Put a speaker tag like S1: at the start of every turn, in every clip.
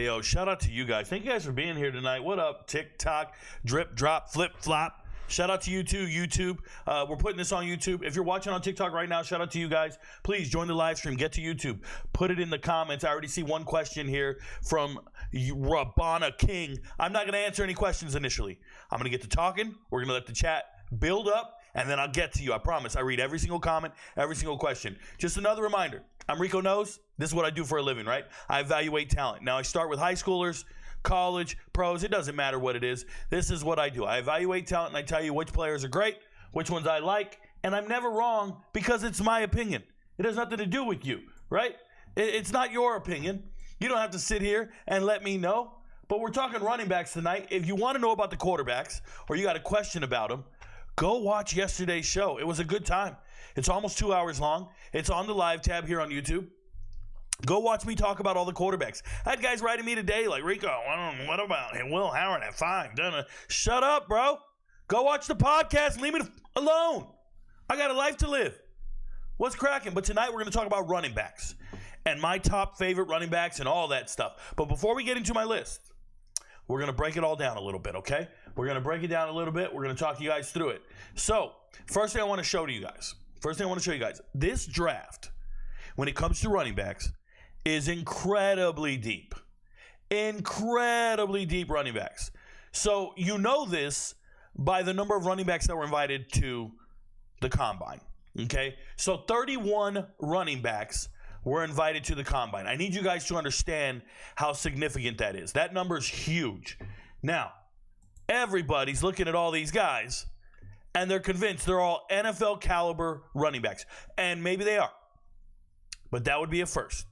S1: Hey, yo, shout out to you guys. Thank you guys for being here tonight. What up, TikTok, drip, drop, flip, flop. Shout out to you too, YouTube. We're putting this on YouTube. If you're watching on TikTok right now, shout out to you guys. Please join the live stream. Get to YouTube. Put it in the comments. I already see one question here from Rabana King. I'm not going to answer any questions initially. I'm going to get to talking. We're going to let the chat build up, and then I'll get to you. I promise. I read every single comment, every single question. Just another reminder. I'm RicoKnows. This is what I do for a living, right? I evaluate talent. Now, I start with high schoolers, college, pros. It doesn't matter what it is. This is what I do. I evaluate talent, and I tell you which players are great, which ones I like, and I'm never wrong because it's my opinion. It has nothing to do with you, right? It's not your opinion. You don't have to sit here and let me know. But we're talking running backs tonight. If you want to know about the quarterbacks or you got a question about them, go watch yesterday's show. It was a good time. It's almost 2 hours long. It's on the live tab here on YouTube. Go watch me talk about all the quarterbacks. I had guys writing me today like, Rico, what about Will Howard at 5? Shut up, bro. Go watch the podcast. Leave me alone. I got a life to live. What's cracking? But tonight we're going to talk about running backs and my top favorite running backs and all that stuff. But before we get into my list, we're going to break it all down a little bit, okay? We're going to break it down a little bit. We're going to talk you guys through it. So, first thing I want to show you guys, this draft, when it comes to running backs, is incredibly deep. Incredibly deep running backs. So, you know this by the number of running backs that were invited to the combine, okay? So, 31 running backs were invited to the combine. I need you guys to understand how significant that is. That number is huge. Now, everybody's looking at all these guys, and they're convinced they're all NFL caliber running backs. And maybe they are. But that would be a first.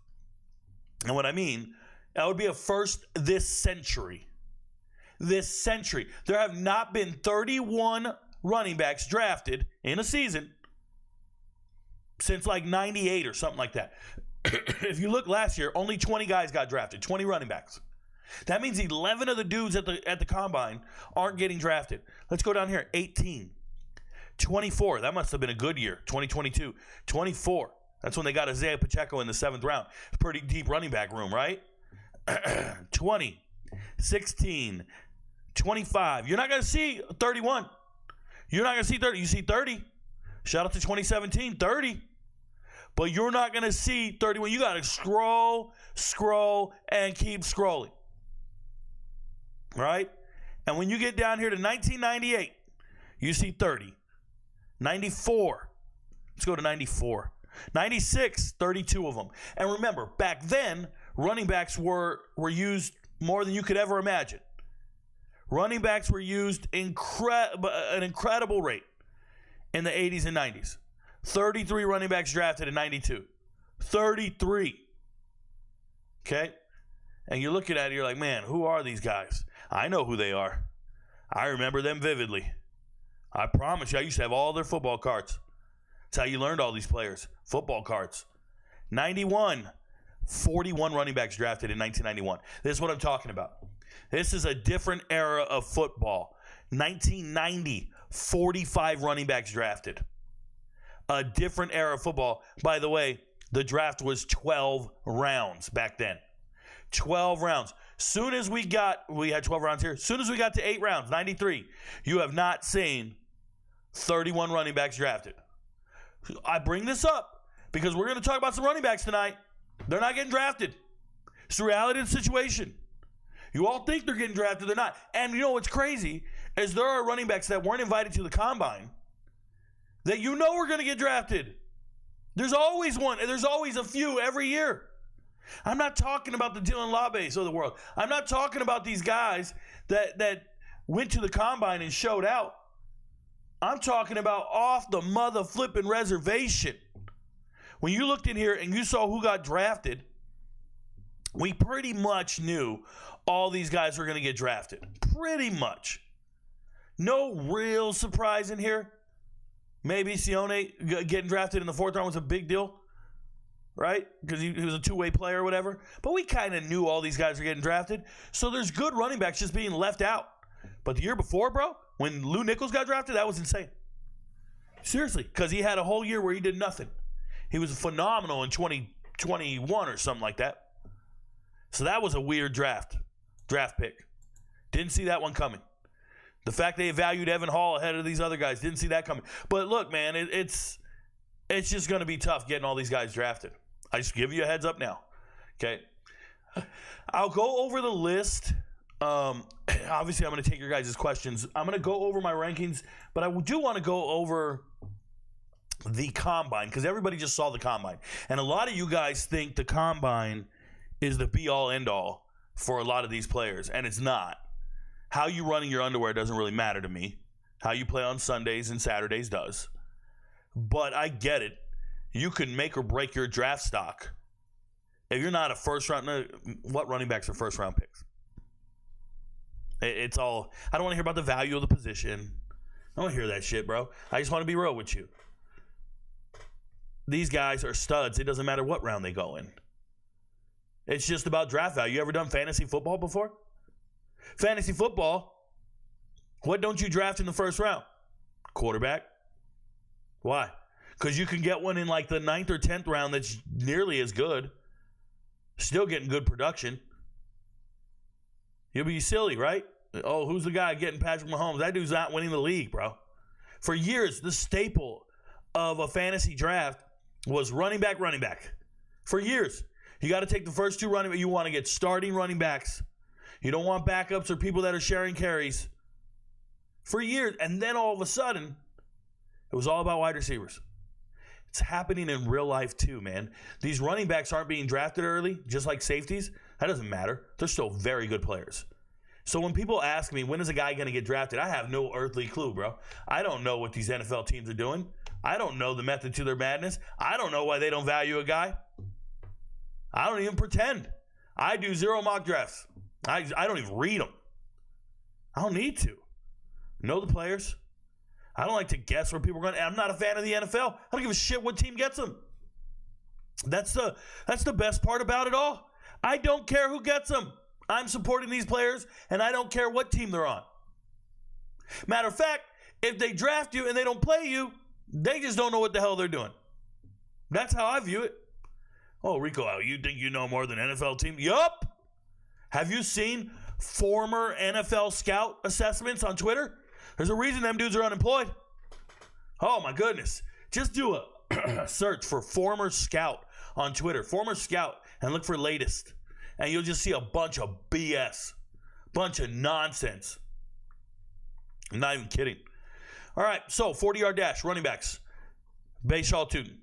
S1: And what I mean, that would be a first this century. This century. There have not been 31 running backs drafted in a season since like 98 or something like that. If you look last year, only 20 guys got drafted, 20 running backs. That means 11 of the dudes at the combine aren't getting drafted. Let's go down here. 18. 24. That must have been a good year. 2022. 24. That's when they got Isaiah Pacheco in the 7th round. Pretty deep running back room, right? 20. 16. 25. You're not going to see 31. You're not going to see 30. You see 30. Shout out to 2017. 30. But you're not going to see 31. You got to scroll, and keep scrolling. Right? And when you get down here to 1998, you see 30. 94. Let's go to 94. 96, 32 of them. And remember, back then, running backs were used more than you could ever imagine. Running backs were used an incredible rate in the 80s and 90s. 33 running backs drafted in 92. 33. Okay? And you're looking at it, you're like, man, who are these guys? I know who they are. I remember them vividly. I promise you, I used to have all their football cards. That's how you learned all these players. Football cards. 91. 41 running backs drafted in 1991. This is what I'm talking about. This is a different era of football. 1990. 45 running backs drafted. A different era of football. By the way, the draft was 12 rounds back then. 12 rounds. Soon as we had 12 rounds here. Soon as we got to 8 rounds, 93, you have not seen 31 running backs drafted. I bring this up because we're going to talk about some running backs tonight. They're not getting drafted. It's the reality of the situation. You all think they're getting drafted, they're not. And you know what's crazy is there are running backs that weren't invited to the combine that you know are going to get drafted. There's always one, and there's always a few every year. I'm not talking about the Dylan Labes of the world. I'm not talking about these guys that went to the combine and showed out. I'm talking about off the mother flipping reservation. When you looked in here and you saw who got drafted, we pretty much knew all these guys were going to get drafted. Pretty much. No real surprise in here. Maybe Sione getting drafted in the 4th round was a big deal, right? Because he was a two-way player or whatever. But we kind of knew all these guys were getting drafted. So there's good running backs just being left out. But the year before, bro, when Lou Nichols got drafted, that was insane. Seriously, because he had a whole year where he did nothing. He was phenomenal in 2021 or something like that. So that was a weird draft pick. Didn't see that one coming. The fact they valued Evan Hall ahead of these other guys, didn't see that coming. But look, man, it's just going to be tough getting all these guys drafted. I just give you a heads up now. Okay. I'll go over the list. Obviously, I'm going to take your guys' questions. I'm going to go over my rankings, but I do want to go over the combine because everybody just saw the combine. And a lot of you guys think the combine is the be-all, end-all for a lot of these players, and it's not. How you run in your underwear doesn't really matter to me. How you play on Sundays and Saturdays does. But I get it. You can make or break your draft stock. If you're not a first-round, what running backs are first-round picks? It's all, I don't want to hear about the value of the position. I don't want to hear that shit, bro. I just want to be real with you. These guys are studs. It doesn't matter what round they go in. It's just about draft value. You ever done fantasy football before? Fantasy football, what don't you draft in the first round? Quarterback. Why? Because you can get one in like the 9th or 10th round that's nearly as good. Still getting good production. You'll be silly, right? Oh, who's the guy getting Patrick Mahomes? That dude's not winning the league, bro. For years, the staple of a fantasy draft was running back. For years. You got to take the first two running backs. You want to get starting running backs. You don't want backups or people that are sharing carries. For years. And then all of a sudden, it was all about wide receivers. It's happening in real life too, man. These running backs aren't being drafted early, just like safeties. That doesn't matter. They're still very good players. So when people ask me, when is a guy going to get drafted? I have no earthly clue, bro. I don't know what these NFL teams are doing. I don't know the method to their madness. I don't know why they don't value a guy. I don't even pretend. I do zero mock drafts. I don't even read them. I don't need to. Know the players. I don't like to guess where people are going. I'm not a fan of the NFL. I don't give a shit what team gets them. That's the best part about it all. I don't care who gets them. I'm supporting these players, and I don't care what team they're on. Matter of fact, if they draft you and they don't play you, they just don't know what the hell they're doing. That's how I view it. Oh, Rico, you think you know more than NFL team? Yup. Have you seen former NFL scout assessments on Twitter? There's a reason them dudes are unemployed. Oh, my goodness. Just do a search for former scout on Twitter. Former scout, and look for latest. And you'll just see a bunch of BS. Bunch of nonsense. I'm not even kidding. All right, so 40-yard dash, running backs. Bhayshul, Tuten.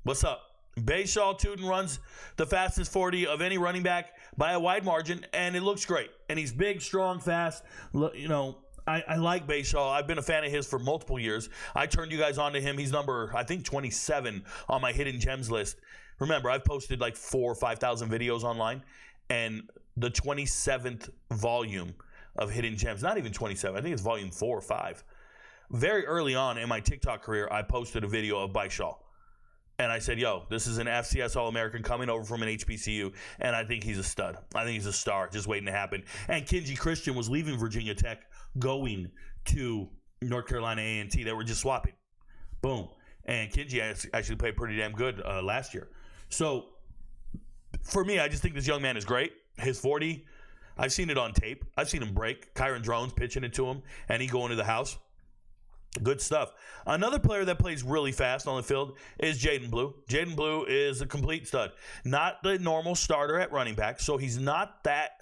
S1: What's up? Bhayshul, Tuten runs the fastest 40 of any running back by a wide margin, and it looks great. And he's big, strong, fast. You know, I like Bhayshul. I've been a fan of his for multiple years. I turned you guys on to him. He's number, I think, 27 on my hidden gems list. Remember, I've posted like 4,000 or 5,000 videos online, and the 27th volume of hidden gems, not even 27, I think it's volume 4 or 5. Very early on in my TikTok career, I posted a video of Bhayshul. And I said, yo, this is an FCS All-American coming over from an HBCU, and I think he's a stud. I think he's a star, just waiting to happen. And Kenji Christian was leaving Virginia Tech, going to North Carolina A&T. They were just swapping. Boom. And Kenji actually played pretty damn good last year. So, for me, I just think this young man is great. His 40, I've seen it on tape. I've seen him break. Kyron Drones pitching it to him, and he going to the house. Good stuff. Another player that plays really fast on the field is Jaden Blue. Jaden Blue is a complete stud. Not the normal starter at running back, so he's not that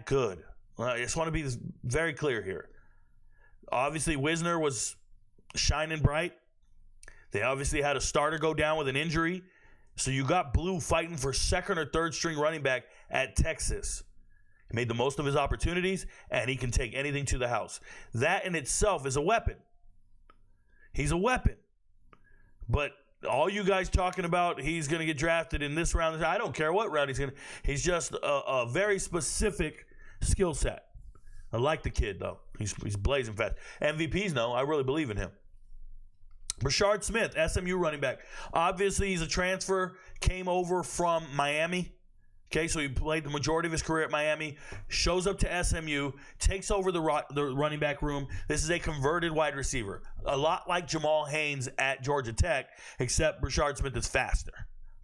S1: good. I just want to be very clear here. Obviously, Wisner was shining bright. They obviously had a starter go down with an injury. So you got Blue fighting for second or third string running back at Texas. He made the most of his opportunities, and he can take anything to the house. That in itself is a weapon. He's a weapon. But all you guys talking about, he's going to get drafted in this round. I don't care what round he's going to. He's just a very specific skill set. I like the kid, though. He's blazing fast. MVPs, no. I really believe in him. Rashard Smith, SMU running back. Obviously, he's a transfer. Came over from Miami. Okay, so he played the majority of his career at Miami, shows up to SMU, takes over the running back room. This is a converted wide receiver. A lot like Jamal Haynes at Georgia Tech, except Rashard Smith is faster.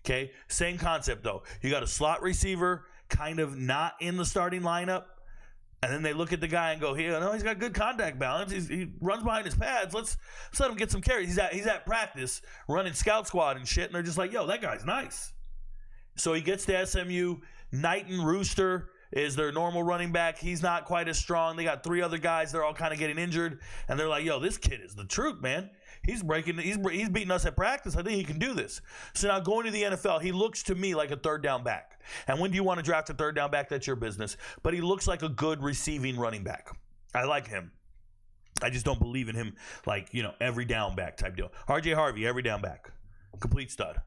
S1: Okay, same concept though. You got a slot receiver kind of not in the starting lineup, and then they look at the guy and go, "Here, no, he's got good contact balance. He runs behind his pads. Let's let him get some carries." He's at practice running scout squad and shit, and they're just like, "Yo, that guy's nice." So he gets to SMU. Knighton Rooster is their normal running back. He's not quite as strong. They got 3 other guys. They're all kind of getting injured, and they're like, "Yo, this kid is the truth, man. He's beating us at practice. I think he can do this." So now going to the NFL, he looks to me like a third down back. And when do you want to draft a third down back? That's your business. But he looks like a good receiving running back. I like him. I just don't believe in him like, every down back type deal. RJ Harvey, every down back. Complete stud.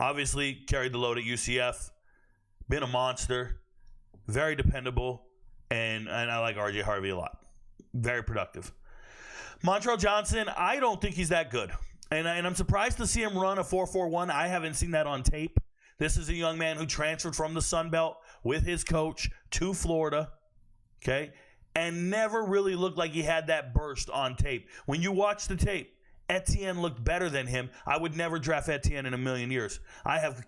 S1: Obviously, carried the load at UCF. Been a monster. Very dependable. And I like RJ Harvey a lot. Very productive. Montrell Johnson, I don't think he's that good. And I'm surprised to see him run a 4.41. I haven't seen that on tape. This is a young man who transferred from the Sun Belt with his coach to Florida, okay, and never really looked like he had that burst on tape. When you watch the tape, Etienne looked better than him. I would never draft Etienne in a million years. I have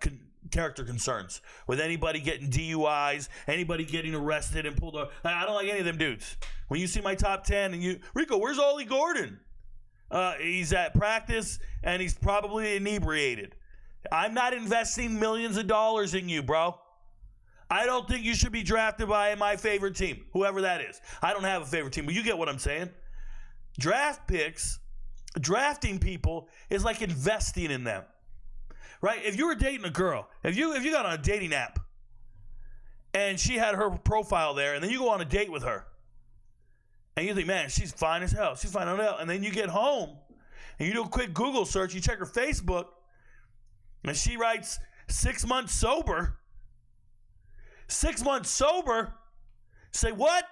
S1: character concerns with anybody getting DUIs, anybody getting arrested and pulled over. I don't like any of them dudes. When you see my top 10 and Rico, where's Ollie Gordon? He's at practice and he's probably inebriated. I'm not investing millions of dollars in you, bro. I don't think you should be drafted by my favorite team, whoever that is. I don't have a favorite team, but you get what I'm saying. Draft picks, drafting people is like investing in them. Right? If you were dating a girl, if you got on a dating app and she had her profile there, and then you go on a date with her, and you think, man, she's fine as hell. She's fine as hell. And then you get home and you do a quick Google search, you check her Facebook, and she writes 6 months sober. 6 months sober? Say what?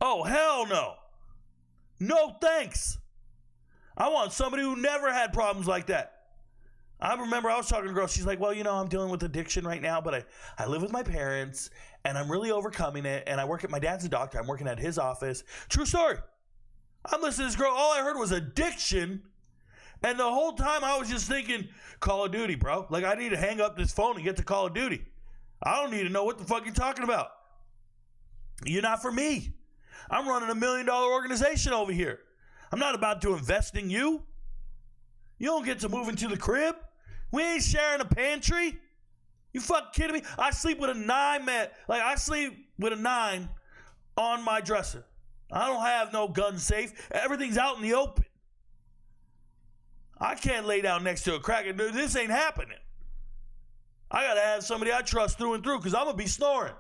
S1: Oh, hell no. No thanks. I want somebody who never had problems like that. I remember I was talking to a girl. She's like, well, I'm dealing with addiction right now, but I live with my parents, and I'm really overcoming it, and my dad's a doctor. I'm working at his office. True story. I'm listening to this girl. All I heard was addiction, and the whole time I was just thinking, Call of Duty, bro. Like, I need to hang up this phone and get to Call of Duty. I don't need to know what the fuck you're talking about. You're not for me. I'm running $1 million organization over here. I'm not about to invest in you. You don't get to move into the crib. We ain't sharing a pantry. You fucking kidding me? I sleep with a 9, man. Like, I sleep with a 9 on my dresser. I don't have no gun safe. Everything's out in the open. I can't lay down next to a cracker. Dude, this ain't happening. I got to have somebody I trust through and through because I'm going to be snoring.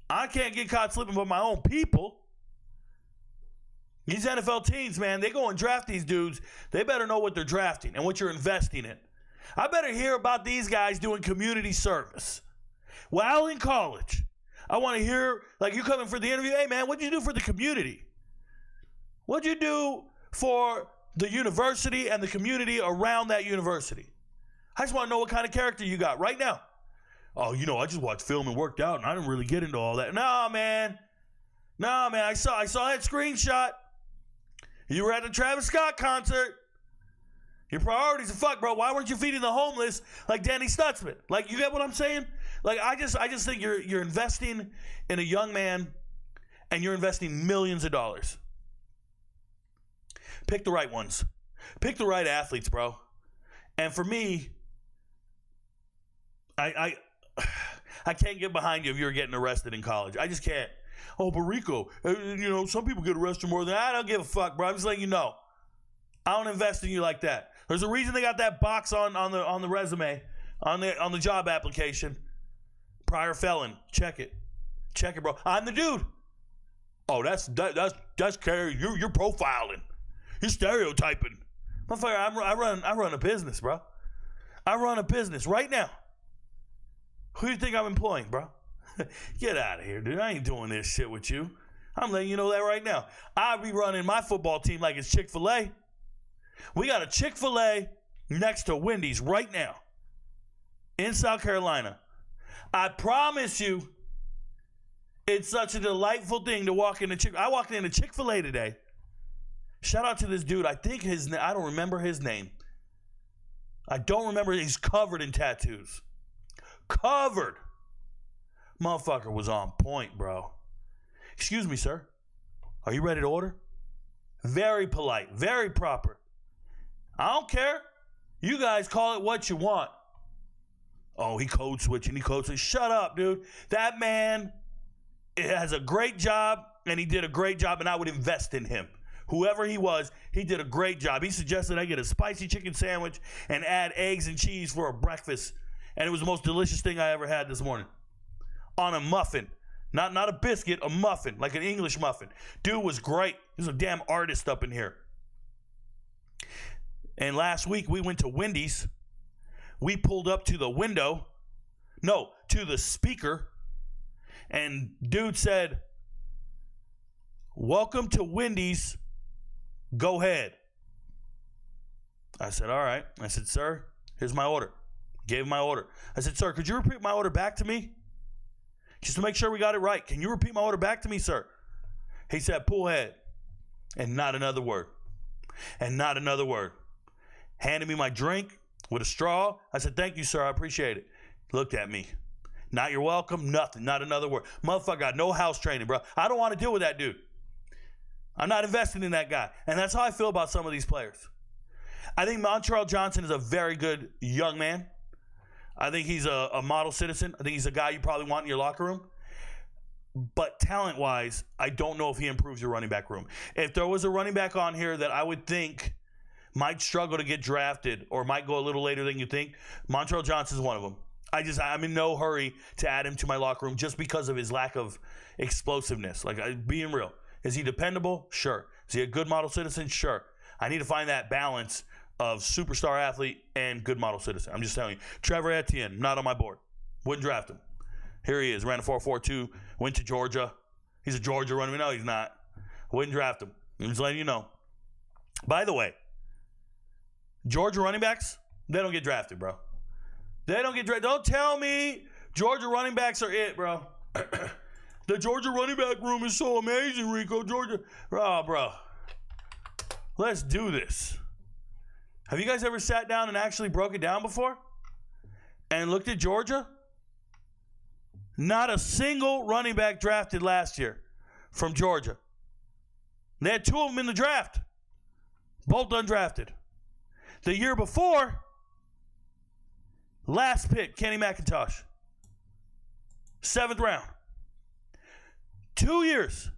S1: I can't get caught sleeping with my own people. These NFL teams, man, they go and draft these dudes. They better know what they're drafting and what you're investing in. I better hear about these guys doing community service. While in college, I want to hear, like, you coming for the interview, hey, man, what'd you do for the community? What'd you do for the university and the community around that university? I just want to know what kind of character you got right now. Oh, I just watched film and worked out, and I didn't really get into all that. Nah, man, I saw that screenshot. You were at the Travis Scott concert. Your priorities are fuck, bro. Why weren't you feeding the homeless like Danny Stutzman? Like, you get what I'm saying? Like, I just think you're investing in a young man, and you're investing millions of dollars. Pick the right ones. Pick the right athletes, bro. And for me, I can't get behind you if you're getting arrested in college. I just can't. Oh, but Rico, some people get arrested more than I don't give a fuck, bro. I'm just letting you know. I don't invest in you like that. There's a reason they got that box on the resume, on the job application. Prior felon. Check it, bro. I'm the dude. Oh, that's Carrie. You're profiling. You're stereotyping. Motherfucker, I run a business, bro. I run a business right now. Who do you think I'm employing, bro? Get out of here, dude. I ain't doing this shit with you. I'm letting you know that right now. I'll be running my football team like it's Chick-fil-A. We got a Chick-fil-A next to Wendy's right now in South Carolina. I promise you, it's such a delightful thing to walk into I walked into Chick-fil-A today. Shout out to this dude. I don't remember his name. I don't remember. He's covered in tattoos. Covered. Motherfucker was on point, bro. Excuse me, sir. Are you ready to order? Very polite. Very proper. I don't care. You guys call it what you want. Oh, he code switching. Shut up, dude. That man has a great job, and he did a great job, and I would invest in him. Whoever he was, he did a great job. He suggested I get a spicy chicken sandwich and add eggs and cheese for a breakfast, and it was the most delicious thing I ever had this morning. On a muffin. Not a biscuit, a muffin, like an English muffin. Dude was great. He's a damn artist up in here. And last week, we went to Wendy's. We pulled up to the window. No, to the speaker. And dude said, "Welcome to Wendy's. Go ahead." I said, all right. I said, "Sir, here's my order." Gave him my order. I said, "Sir, could you repeat my order back to me? Just to make sure we got it right. Can you repeat my order back to me, sir?" He said, "Pull ahead." And not another word. And not another word. Handed me my drink with a straw. I said, "Thank you, sir. I appreciate it." Looked at me. Not "you're welcome," nothing. Not another word. Motherfucker got no house training, bro. I don't want to deal with that dude. I'm not investing in that guy. And that's how I feel about some of these players. I think Montrell Johnson is a very good young man. I think he's a model citizen. I think he's a guy you probably want in your locker room. But talent-wise, I don't know if he improves your running back room. If there was a running back on here that I would think might struggle to get drafted or might go a little later than you think, Montrell Johnson is one of them. I'm in no hurry to add him to my locker room just because of his lack of explosiveness. Like, being real. Is he dependable? Sure. Is he a good model citizen? Sure. I need to find that balance of superstar athlete and good model citizen. I'm just telling you. Trevor Etienne, not on my board. Wouldn't draft him. Here he is. Ran a 4.42. Went to Georgia. He's a Georgia running. No, he's not. Wouldn't draft him. I'm just letting you know. By the way, Georgia running backs, they don't get drafted, bro. They don't get drafted. Don't tell me Georgia running backs are it, bro. The Georgia running back room is so amazing, Rico. Georgia. Oh, bro. Let's do this. Have you guys ever sat down and actually broke it down before? And looked at Georgia? Not a single running back drafted last year from Georgia. They had two of them in the draft. Both undrafted. The year before, last pick, Kenny McIntosh. 7th round. 2 years.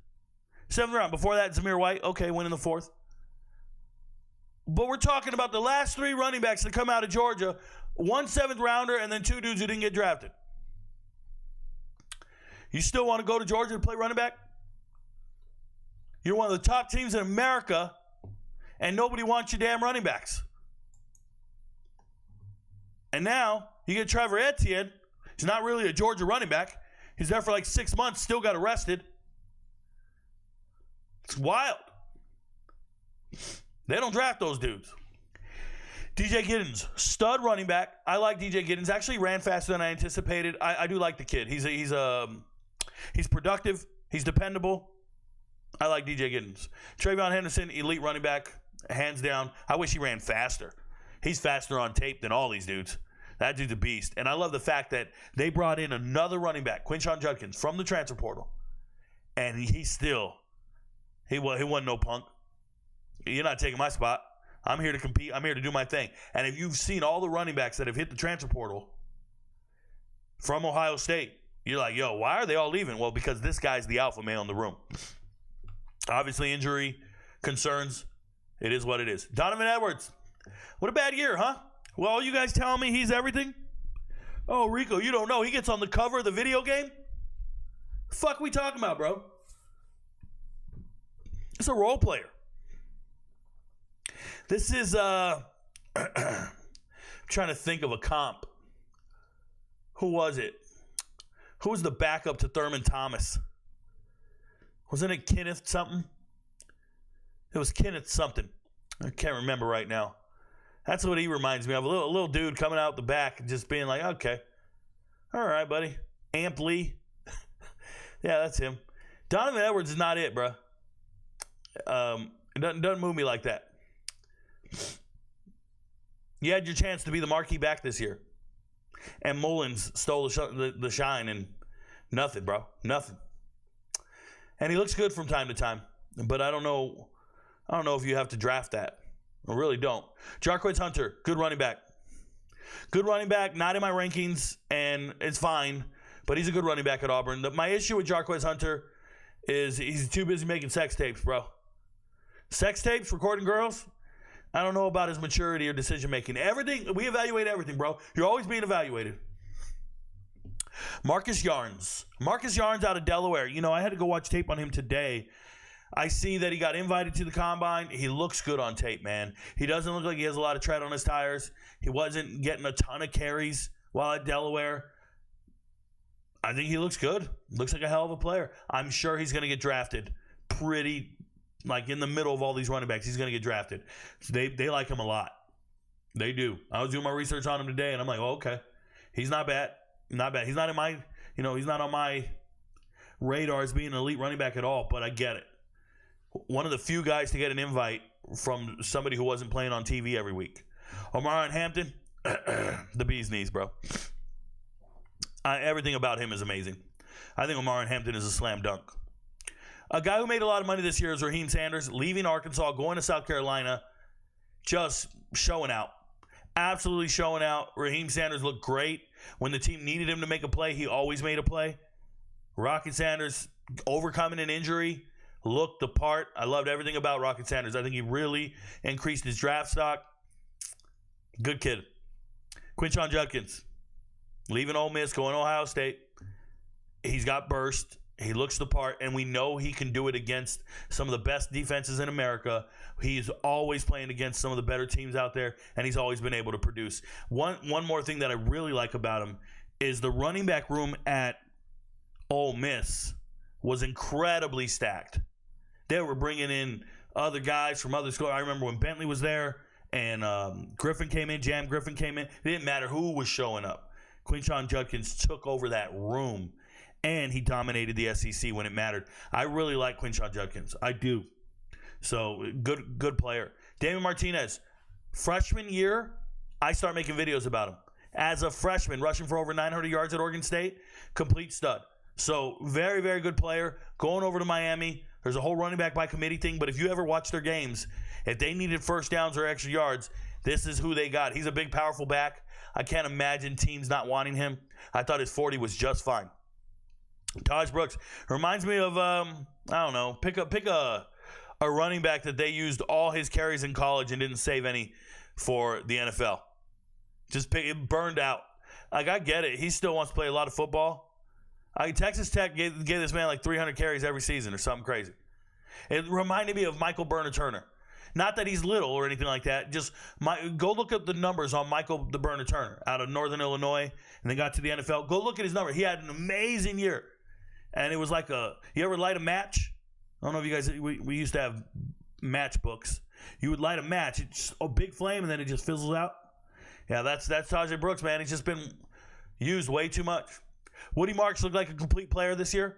S1: 7th round. Before that, Zamir White. Okay, went in the 4th. But we're talking about the last 3 running backs that come out of Georgia. 1 7th rounder and then 2 dudes who didn't get drafted. You still want to go to Georgia to play running back? You're one of the top teams in America, and nobody wants your damn running backs. And now you get Trevor Etienne. He's not really a Georgia running back. He's there for like 6 months, still got arrested. It's wild. They don't draft those dudes. DJ Giddens, stud running back. I like DJ Giddens. Actually ran faster than I anticipated. I do like the kid. He's productive. He's dependable. I like DJ Giddens. TreVeyon Henderson, elite running back, hands down. I wish he ran faster. He's faster on tape than all these dudes. That dude's a beast. And I love the fact that they brought in another running back, Quinshon Judkins, from the transfer portal. And he wasn't no punk. You're not taking my spot. I'm here to compete. I'm here to do my thing. And if you've seen all the running backs that have hit the transfer portal from Ohio State, you're like, yo, why are they all leaving? Well, because this guy's the alpha male in the room. Obviously, injury concerns. It is what it is. Donovan Edwards. What a bad year, huh? Well, you guys telling me he's everything? Oh, Rico, you don't know. He gets on the cover of the video game? The fuck we talking about, bro? It's a role player. This is, I'm trying to think of a comp. Who was it? Who was the backup to Thurman Thomas? Wasn't it Kenneth something? It was Kenneth something. I can't remember right now. That's what he reminds me of. A little dude coming out the back and just being like, okay. All right, buddy. Amp Lee. Yeah, that's him. Donovan Edwards is not it, bro. It doesn't move me like that. You had your chance to be the marquee back this year. And Mullins stole the shine, and nothing, bro. Nothing. And he looks good from time to time. But I don't know if you have to draft that. I really don't. Jarquez Hunter, good running back. Good running back, not in my rankings, and it's fine. But he's a good running back at Auburn. My issue with Jarquez Hunter is he's too busy making sex tapes, bro. Sex tapes, recording girls? I don't know about his maturity or decision making. Everything, we evaluate everything, bro. You're always being evaluated. Marcus Yarns. Marcus Yarns out of Delaware. You know, I had to go watch tape on him today. I see that he got invited to the combine. He looks good on tape, man. He doesn't look like he has a lot of tread on his tires. He wasn't getting a ton of carries while at Delaware. I think he looks good. Looks like a hell of a player. I'm sure he's going to get drafted pretty, like in the middle of all these running backs. He's going to get drafted. So they like him a lot. They do. I was doing my research on him today, and I'm like, oh, okay. He's not bad. Not bad. He's not in my, he's not on my radar as being an elite running back at all, but I get it. One of the few guys to get an invite from somebody who wasn't playing on TV every week. Omarion Hampton, the bee's knees, bro. Everything about him is amazing. I think Omarion Hampton is a slam dunk. A guy who made a lot of money this year is Raheim Sanders, leaving Arkansas, going to South Carolina, just showing out. Absolutely showing out. Raheim Sanders looked great. When the team needed him to make a play, he always made a play. Rocket Sanders, overcoming an injury, looked the part. I loved everything about Rocket Sanders. I think he really increased his draft stock. Good kid. Quinshon Judkins, leaving Ole Miss, going to Ohio State. He's got burst. He looks the part, and we know he can do it against some of the best defenses in America. He's always playing against some of the better teams out there, and he's always been able to produce. One more thing that I really like about him is the running back room at Ole Miss was incredibly stacked. They were bringing in other guys from other schools. I remember when Bentley was there and Griffin came in, Jam Griffin came in. It didn't matter who was showing up. Quinshon Judkins took over that room, and he dominated the SEC when it mattered. I really like Quinshon Judkins. I do. So, good player. Damien Martinez, freshman year, I start making videos about him. As a freshman, rushing for over 900 yards at Oregon State, complete stud. So, very, very good player. Going over to Miami. There's a whole running back by committee thing, but if you ever watch their games, if they needed first downs or extra yards, this is who they got. He's a big, powerful back. I can't imagine teams not wanting him. I thought his 40 was just fine. Taj Brooks reminds me of, I don't know, pick a running back that they used all his carries in college and didn't save any for the NFL. Just it burned out. Like, I get it. He still wants to play a lot of football. Texas Tech gave this man like 300 carries every season or something crazy. It reminded me of Michael Burner-Turner. Not that he's little or anything like that. Just go look up the numbers on Michael the Burner-Turner out of Northern Illinois, and then got to the NFL. Go look at his number. He had an amazing year. And it was like you ever light a match? I don't know if you guys, we used to have matchbooks. You would light a match, it's a big flame, and then it just fizzles out. Yeah, that's Tajay Brooks, man. He's just been used way too much. Woody Marks looked like a complete player this year.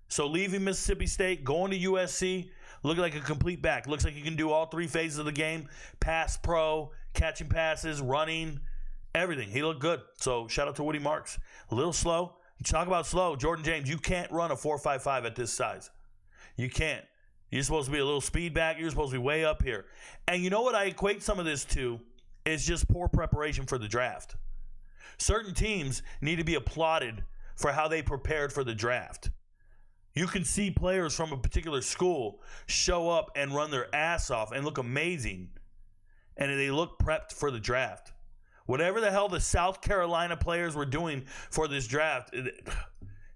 S1: So leaving Mississippi State, going to USC, looking like a complete back. Looks like he can do all three phases of the game. Pass pro, catching passes, running, everything. He looked good. So shout out to Woody Marks. A little slow. Talk about slow. Jordan James, you can't run a 4.55 at this size. You can't. You're supposed to be a little speed back. You're supposed to be way up here. And you know what I equate some of this to is just poor preparation for the draft. Certain teams need to be applauded for how they prepared for the draft. You can see players from a particular school show up and run their ass off and look amazing, and they look prepped for the draft. Whatever the hell the South Carolina players were doing for this draft,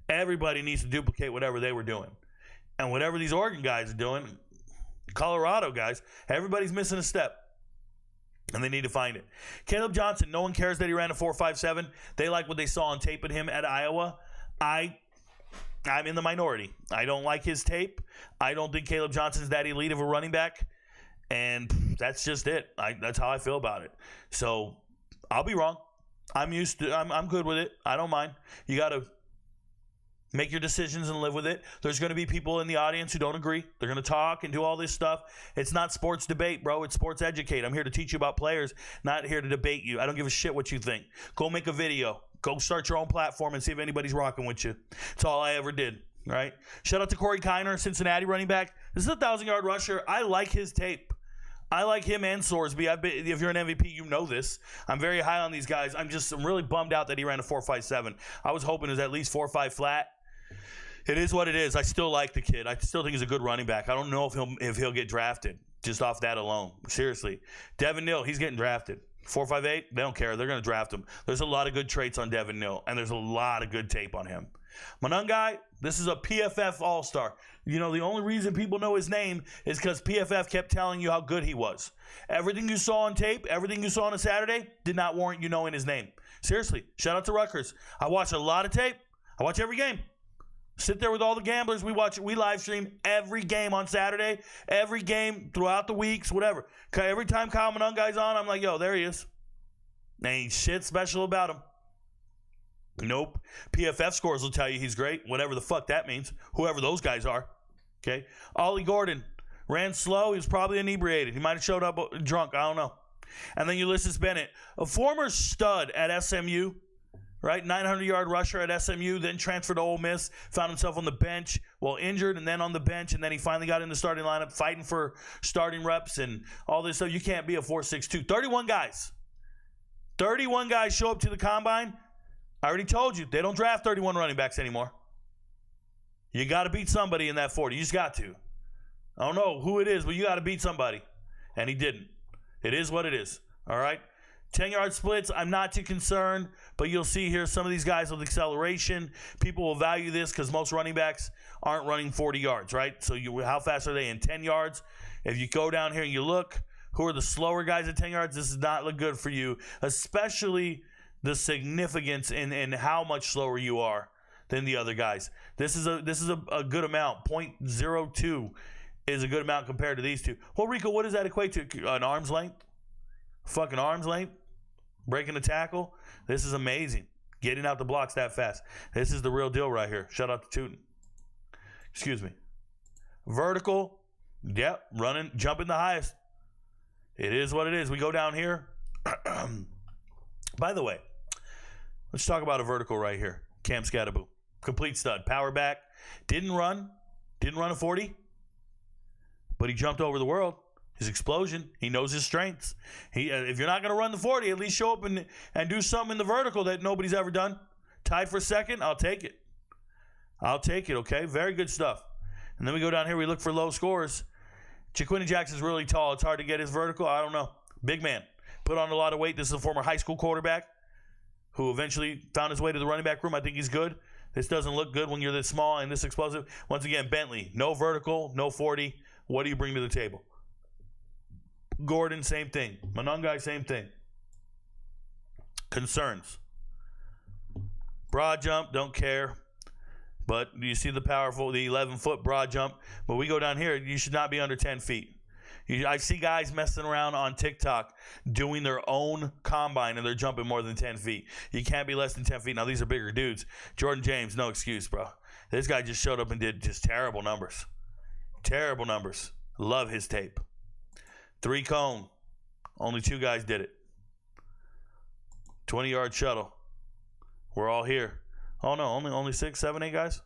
S1: everybody needs to duplicate whatever they were doing. And whatever these Oregon guys are doing, Colorado guys, everybody's missing a step. And they need to find it. Caleb Johnson, no one cares that he ran a 4.57. They like what they saw on tape at him at Iowa. I'm in the minority. I don't like his tape. I don't think Caleb Johnson's that elite of a running back. And that's just it. That's how I feel about it. So I'll be wrong. I'm good with it. I don't mind. You got to Make your decisions and live with it. There's going to be people in the audience who don't agree. They're going to talk and do all this stuff. It's not sports debate, bro. It's sports educate. I'm here to teach you about players, not here to debate you. I don't give a shit what you think. Go make a video. Go start your own platform and see if anybody's rocking with you. That's all I ever did, right? Shout out to Corey Kiner, Cincinnati running back. This is a 1,000-yard rusher. I like his tape. I like him and Sorsby. If you're an MVP, you know this. I'm very high on these guys. I'm really bummed out that he ran a 4.57. I was hoping it was at least 4.5 flat. It is what it is. I still like the kid. I still think he's a good running back. I don't know if he'll get drafted just off that alone. Seriously. Devin Neal, he's getting drafted. 4.58, they don't care. They're going to draft him. There's a lot of good traits on Devin Neal, and there's a lot of good tape on him. Monungai, this is a PFF All-Star. You know, the only reason people know his name is because PFF kept telling you how good he was. Everything you saw on tape, everything you saw on a Saturday did not warrant you knowing his name. Seriously, shout out to Rutgers. I watch a lot of tape. I watch every game. Sit there with all the gamblers. We live stream every game on Saturday, every game throughout the weeks, whatever. Every time Kyle Monungai's on, I'm like, yo, there he is. Ain't shit special about him. Nope. PFF scores will tell you he's great, whatever the fuck that means, whoever those guys are. Okay. Ollie Gordon ran slow. He was probably inebriated. He might have showed up drunk. I don't know. And then Ulysses Bennett, a former stud at SMU, right? 900-yard rusher at SMU, then transferred to Ole Miss, found himself on the bench, injured, and then on the bench, and then he finally got in the starting lineup, fighting for starting reps and all this stuff. You can't be a 4.62. 31 guys. 31 guys show up to the combine. I already told you, they don't draft 31 running backs anymore. You got to beat somebody in that 40. You just got to. I don't know who it is, but you got to beat somebody. And he didn't. It is what it is. All right? 10-yard splits, I'm not too concerned, but you'll see here some of these guys with acceleration. People will value this because most running backs aren't running 40 yards, right? So how fast are they in 10 yards? If you go down here and you look, who are the slower guys at 10 yards? This does not look good for you, especially the significance in how much slower you are than the other guys. This is a good amount. 0.02 is a good amount compared to these two. Well, Rico, what does that equate to? An arm's length? Fucking arm's length? Breaking a tackle? This is amazing. Getting out the blocks that fast. This is the real deal right here. Shout out to Tuten. Excuse me. Vertical. Yep. Running, jumping the highest. It is what it is. We go down here. By the way, let's talk about a vertical right here. Cam Skattebo. Complete stud. Power back. Didn't run a 40, but he jumped over the world. His explosion. He knows his strengths. If you're not going to run the 40, at least show up and do something in the vertical that nobody's ever done. Tied for second, I'll take it. Okay? Very good stuff. And then we go down here. We look for low scores. Jaquinny Jackson's really tall. It's hard to get his vertical. I don't know. Big man. Put on a lot of weight. This is a former high school quarterback who eventually found his way to the running back room. I think he's good. This doesn't look good when you're this small and this explosive. Once again, Bentley. No vertical, no 40. What do you bring to the table? Gordon, same thing. Monungai, same thing. Concerns. Broad jump, don't care. But you see the 11-foot broad jump. But we go down here, you should not be under 10 feet. I see guys messing around on TikTok doing their own combine, and they're jumping more than 10 feet. You can't be less than 10 feet. Now, these are bigger dudes. Jordan James, no excuse, bro. This guy just showed up and did just terrible numbers. Terrible numbers. Love his tape. 3 cone. Only 2 guys did it. 20-yard shuttle. We're all here. Oh, no, only 6, 7, 8 guys?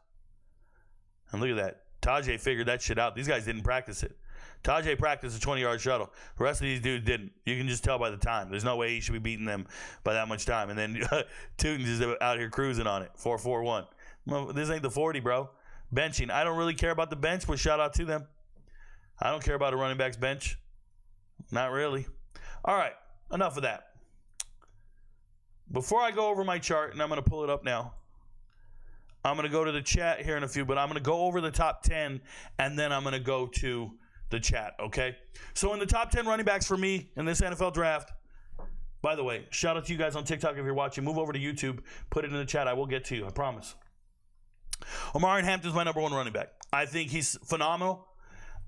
S1: And look at that. Tajay figured that shit out. These guys didn't practice it. Tajay practiced a 20-yard shuttle. The rest of these dudes didn't. You can just tell by the time. There's no way he should be beating them by that much time. And then Tuten's is out here cruising on it. 4.41. Well, this ain't the 40, bro. Benching. I don't really care about the bench, but shout out to them. I don't care about a running back's bench. Not really. All right. Enough of that. Before I go over my chart, and I'm going to pull it up now, I'm going to go to the chat here in a few, but I'm going to go over the top 10, and then I'm going to go to the chat, okay? So in the top 10 running backs for me in this NFL draft, by the way, shout out to you guys on TikTok if you're watching. Move over to YouTube. Put it in the chat. I will get to you. I promise. Omarion Hampton's my number 1 running back. I think he's phenomenal.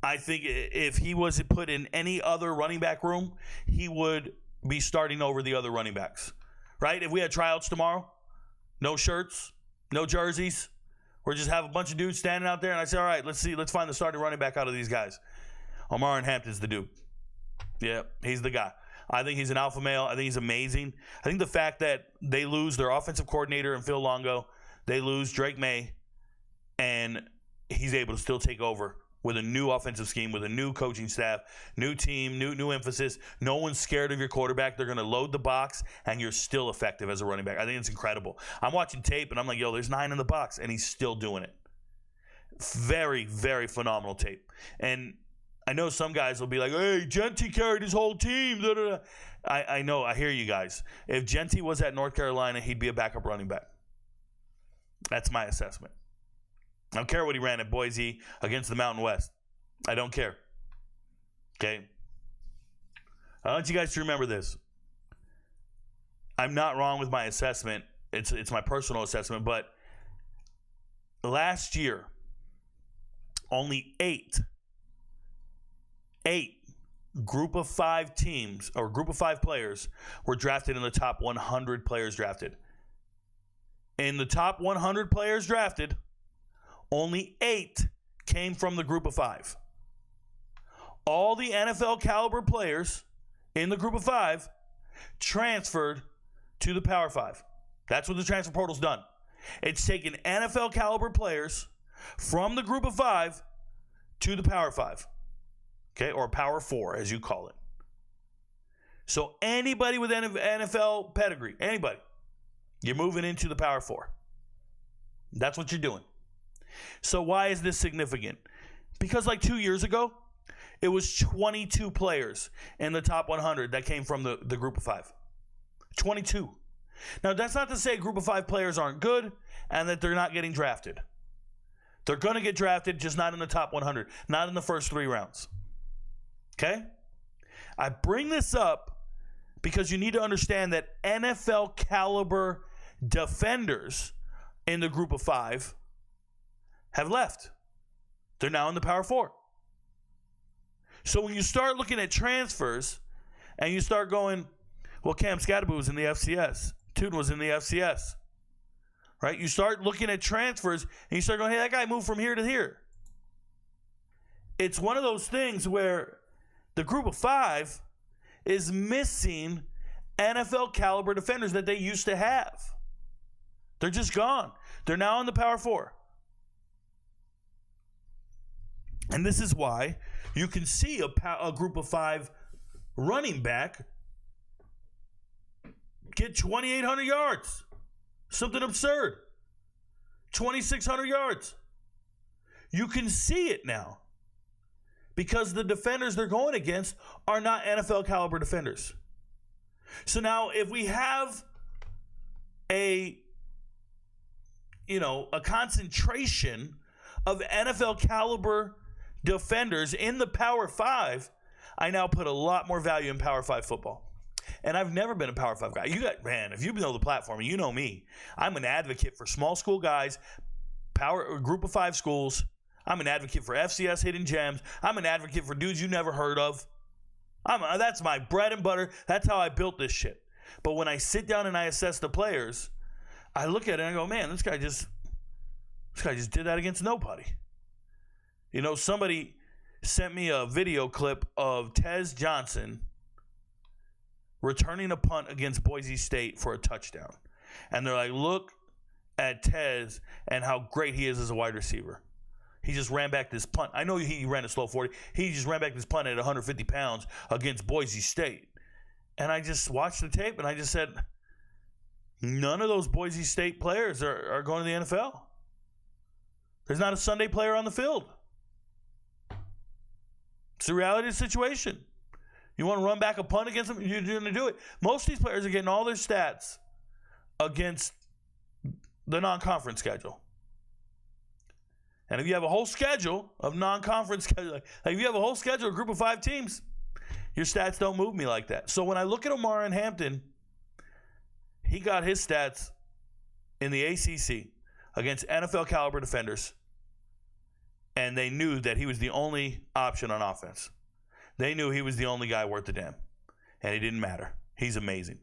S1: I think if he was put in any other running back room, he would be starting over the other running backs, right? If we had tryouts tomorrow, no shirts, no jerseys, Or just have a bunch of dudes standing out there, and I say, all right, let's find the starting running back out of these guys. Omarion Hampton's the dude. Yeah, he's the guy. I think he's an alpha male. I think he's amazing. I think the fact that they lose their offensive coordinator and Phil Longo, they lose Drake May, and he's able to still take over with a new offensive scheme, with a new coaching staff, new team, new emphasis. No one's scared of your quarterback. They're going to load the box, and you're still effective as a running back. I think it's incredible. I'm watching tape, and I'm like, yo, there's 9 in the box, and he's still doing it. Very, very phenomenal tape. And I know some guys will be like, hey, Jeanty carried his whole team. Da, da, da. I know. I hear you guys. If Jeanty was at North Carolina, he'd be a backup running back. That's my assessment. I don't care what he ran at Boise against the Mountain West. I don't care. Okay? I want you guys to remember this. I'm not wrong with my assessment. It's my personal assessment, but last year, only 8 group of 5 teams or group of 5 players were drafted in the top 100 players drafted. In the top 100 players drafted, only 8 came from the group of 5. All the NFL caliber players in the group of 5 transferred to the Power 5. That's what the transfer portal's done. It's taken NFL caliber players from the group of 5 to the Power 5. Okay, or Power 4, as you call it. So anybody with NFL pedigree, anybody, you're moving into the Power 4. That's what you're doing. So why is this significant? Because like 2 years ago, it was 22 players in the top 100 that came from the group of 5. 22. Now, that's not to say group of 5 players aren't good and that they're not getting drafted. They're going to get drafted, just not in the top 100, not in the first 3 rounds. Okay? I bring this up because you need to understand that NFL caliber defenders in the group of 5 have left. They're now in the Power 4. So when you start looking at transfers and you start going, well, Skattebo was in the FCS. Tuten was in the FCS. Right? You start looking at transfers and you start going, hey, that guy moved from here to here. It's one of those things where the group of 5 is missing NFL caliber defenders that they used to have. They're just gone. They're now in the Power 4. And this is why you can see a group of 5 running back get 2,800 yards. Something absurd. 2,600 yards. You can see it now because the defenders they're going against are not NFL caliber defenders. So now if we have a concentration of NFL caliber defenders in the Power 5, I now put a lot more value in Power 5 football. And I've never been a Power 5 guy. If you know the platform, you know me. I'm an advocate for small school guys, group of 5 schools. I'm an advocate for FCS hidden gems. I'm an advocate for dudes you never heard of. That's my bread and butter. That's how I built this shit. But when I sit down and I assess the players, I look at it and I go, man, this guy just did that against nobody. Somebody sent me a video clip of Tez Johnson returning a punt against Boise State for a touchdown. And they're like, look at Tez and how great he is as a wide receiver. He just ran back this punt. I know he ran a slow 40. He just ran back this punt at 150 pounds against Boise State. And I just watched the tape and I just said, none of those Boise State players are going to the NFL. There's not a Sunday player on the field. It's the reality of the situation. You want to run back a punt against them? You're going to do it. Most of these players are getting all their stats against the non-conference schedule. And if you have a whole schedule of non-conference schedule, like if you have a whole schedule, a group of 5 teams, your stats don't move me like that. So when I look at Omarion Hampton, he got his stats in the ACC against NFL caliber defenders, and they knew that he was the only option on offense. They knew he was the only guy worth the damn, and it didn't matter. He's amazing.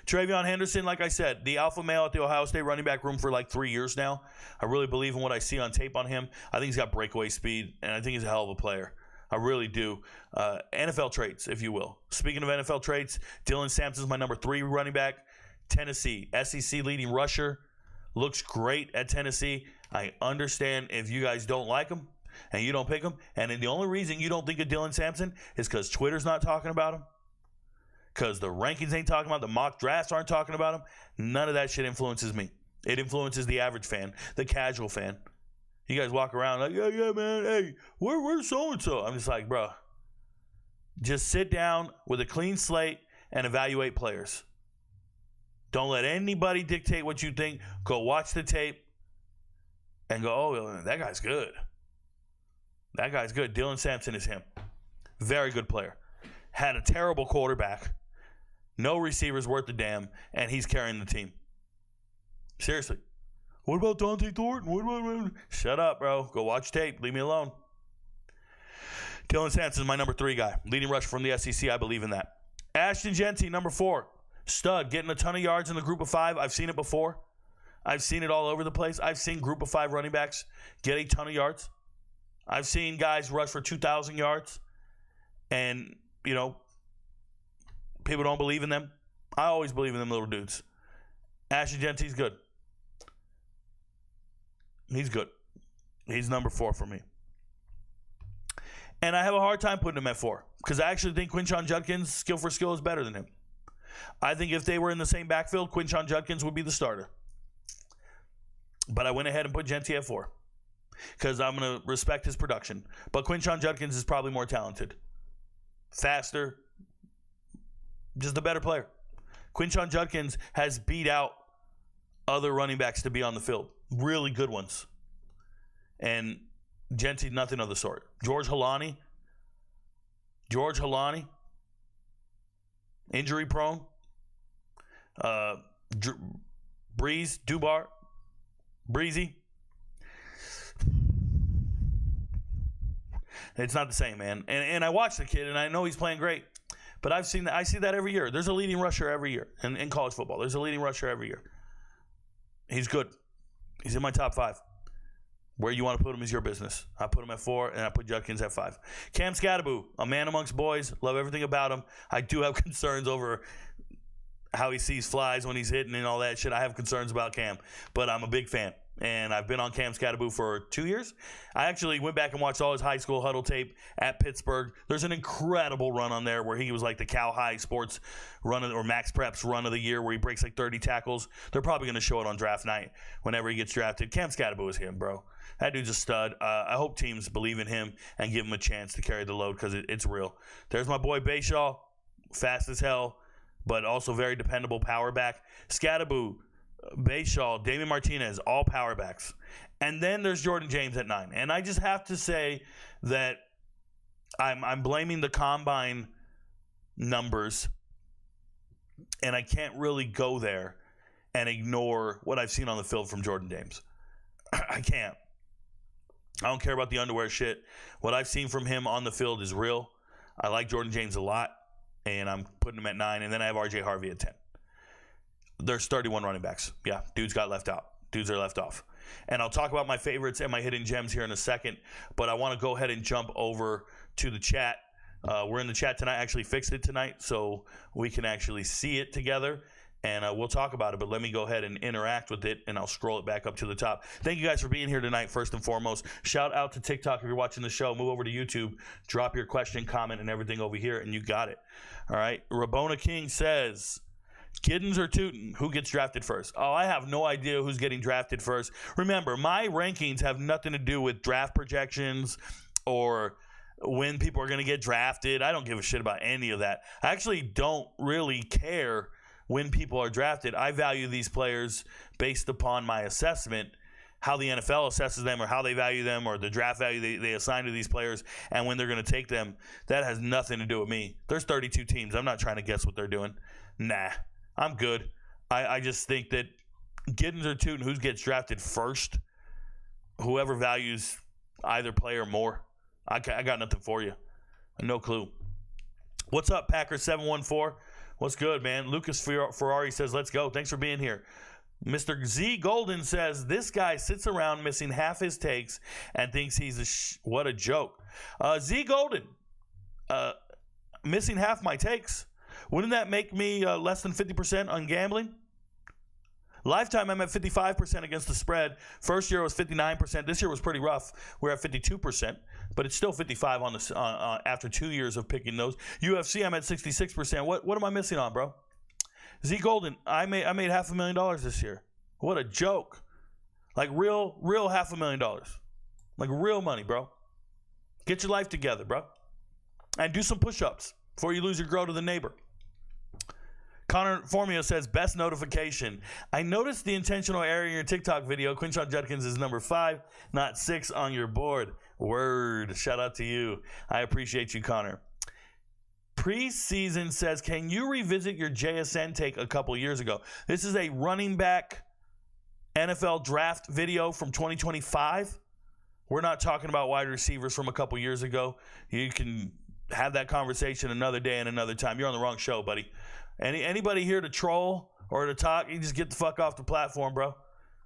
S1: TreVeyon Henderson, like I said, the alpha male at the Ohio State running back room for like 3 years now. I really believe in what I see on tape on him. I think he's got breakaway speed, and I think he's a hell of a player. I really do. NFL traits, if you will. Speaking of NFL traits, Dylan Sampson's my number 3 running back. Tennessee, SEC leading rusher. Looks great at Tennessee. I understand if you guys don't like him and you don't pick him. And the only reason you don't think of Dylan Sampson is because Twitter's not talking about him. Because the rankings ain't talking about him. The mock drafts aren't talking about him. None of that shit influences me. It influences the average fan, the casual fan. You guys walk around like, yeah, man, hey, where's so-and-so? I'm just like, bro, just sit down with a clean slate and evaluate players. Don't let anybody dictate what you think. Go watch the tape and go, oh, that guy's good. That guy's good. Dylan Sampson is him. Very good player. Had a terrible quarterback. No receivers worth a damn, and he's carrying the team. Seriously. What about Dante Thornton? What about... Shut up, bro. Go watch tape. Leave me alone. Dylan Sampson is my number 3 guy. Leading rusher from the SEC. I believe in that. Ashton Jeanty, number 4. Stud, getting a ton of yards in the group of 5. I've seen it before. I've seen it all over the place. I've seen group of 5 running backs get a ton of yards. I've seen guys rush for 2,000 yards. And, you know, people don't believe in them. I always believe in them little dudes. Ashton Jeanty's good. He's good. He's number 4 for me. And I have a hard time putting him at 4 because I actually think Quinshon Judkins, skill for skill, is better than him. I think if they were in the same backfield, Quinshon Judkins would be the starter. But I went ahead and put Jeanty at 4 because I'm going to respect his production. But Quinshon Judkins is probably more talented, faster, just a better player. Quinshon Judkins has beat out other running backs to be on the field. Really good ones. And Jeanty, nothing of the sort. George Halani, injury prone. Breezy. It's not the same, man. And I watch the kid, and I know he's playing great. But I see that every year. There's a leading rusher every year in college football. There's a leading rusher every year. He's good. He's in my top 5. Where you want to put him is your business. I put him at 4, and I put Judkins at 5. Cam Skattebo, a man amongst boys. Love everything about him. I do have concerns over how he sees flies when he's hitting and all that shit. I have concerns about Cam, but I'm a big fan. And I've been on Cam Skattebo for 2 years. I actually went back and watched all his high school huddle tape at Pittsburgh. There's an incredible run on there where he was like the Cal High Sports run or Max Preps run of the year where he breaks like 30 tackles. They're probably going to show it on draft night whenever he gets drafted. Cam Skattebo is him, bro. That dude's a stud. I hope teams believe in him and give him a chance to carry the load because it's real. There's my boy Bhayshul, fast as hell, but also very dependable power back. Skattebo, Bhayshul, Damien Martinez, all power backs. And then there's Jordan James at 9. And I just have to say that I'm blaming the combine numbers, and I can't really go there and ignore what I've seen on the field from Jordan James. I can't. I don't care about the underwear shit. What I've seen from him on the field is real. I like Jordan James a lot, and I'm putting him at 9. And then I have RJ Harvey at 10. There's 31 running backs. Yeah, dudes got left out. Dudes are left off. And I'll talk about my favorites and my hidden gems here in a second, but I want to go ahead and jump over to the chat. We're in the chat tonight. I actually fixed it tonight so we can actually see it together, and we'll talk about it. But let me go ahead and interact with it, and I'll scroll it back up to the top. Thank you guys for being here tonight, first and foremost. Shout out to TikTok if you're watching the show. Move over to YouTube. Drop your question, comment, and everything over here, and you got it. All right. Rabona King says, Giddens or Tuten, who gets drafted first? Oh, I have no idea who's getting drafted first. Remember, my rankings have nothing to do with draft projections or when people are going to get drafted. I don't give a shit about any of that. I actually don't really care when people are drafted. I value these players based upon my assessment, how the NFL assesses them or how they value them or the draft value they assign to these players and when they're going to take them. That has nothing to do with me. There's 32 teams. I'm not trying to guess what they're doing. Nah. I'm good. I just think that Giddens or Tuten, who gets drafted first, whoever values either player more, I got nothing for you. No clue. What's up, Packer714? What's good, man? Lucas Ferrari says, let's go. Thanks for being here. Mr. Z Golden says, this guy sits around missing half his takes and thinks he's what a joke. Z Golden, missing half my takes. Wouldn't that make me less than 50% on gambling? Lifetime, I'm at 55% against the spread. First year was 59%. This year was pretty rough. We're at 52%, but it's still 55 on the after 2 years of picking those. UFC, I'm at 66%. What am I missing on, bro? Z Golden, I made $500,000 this year. What a joke! Like real $500,000, like real money, bro. Get your life together, bro, and do some push-ups before you lose your girl to the neighbor. Connor Formio says, best notification. I noticed the intentional error in your TikTok video. Quinshon Judkins is number 5, not 6 on your board. Word. Shout out to you. I appreciate you, Connor. Preseason says, can you revisit your JSN take a couple years ago? This is a running back NFL draft video from 2025. We're not talking about wide receivers from a couple years ago. You can have that conversation another day and another time. You're on the wrong show, buddy. Anybody here to troll or to talk, you just get the fuck off the platform, bro.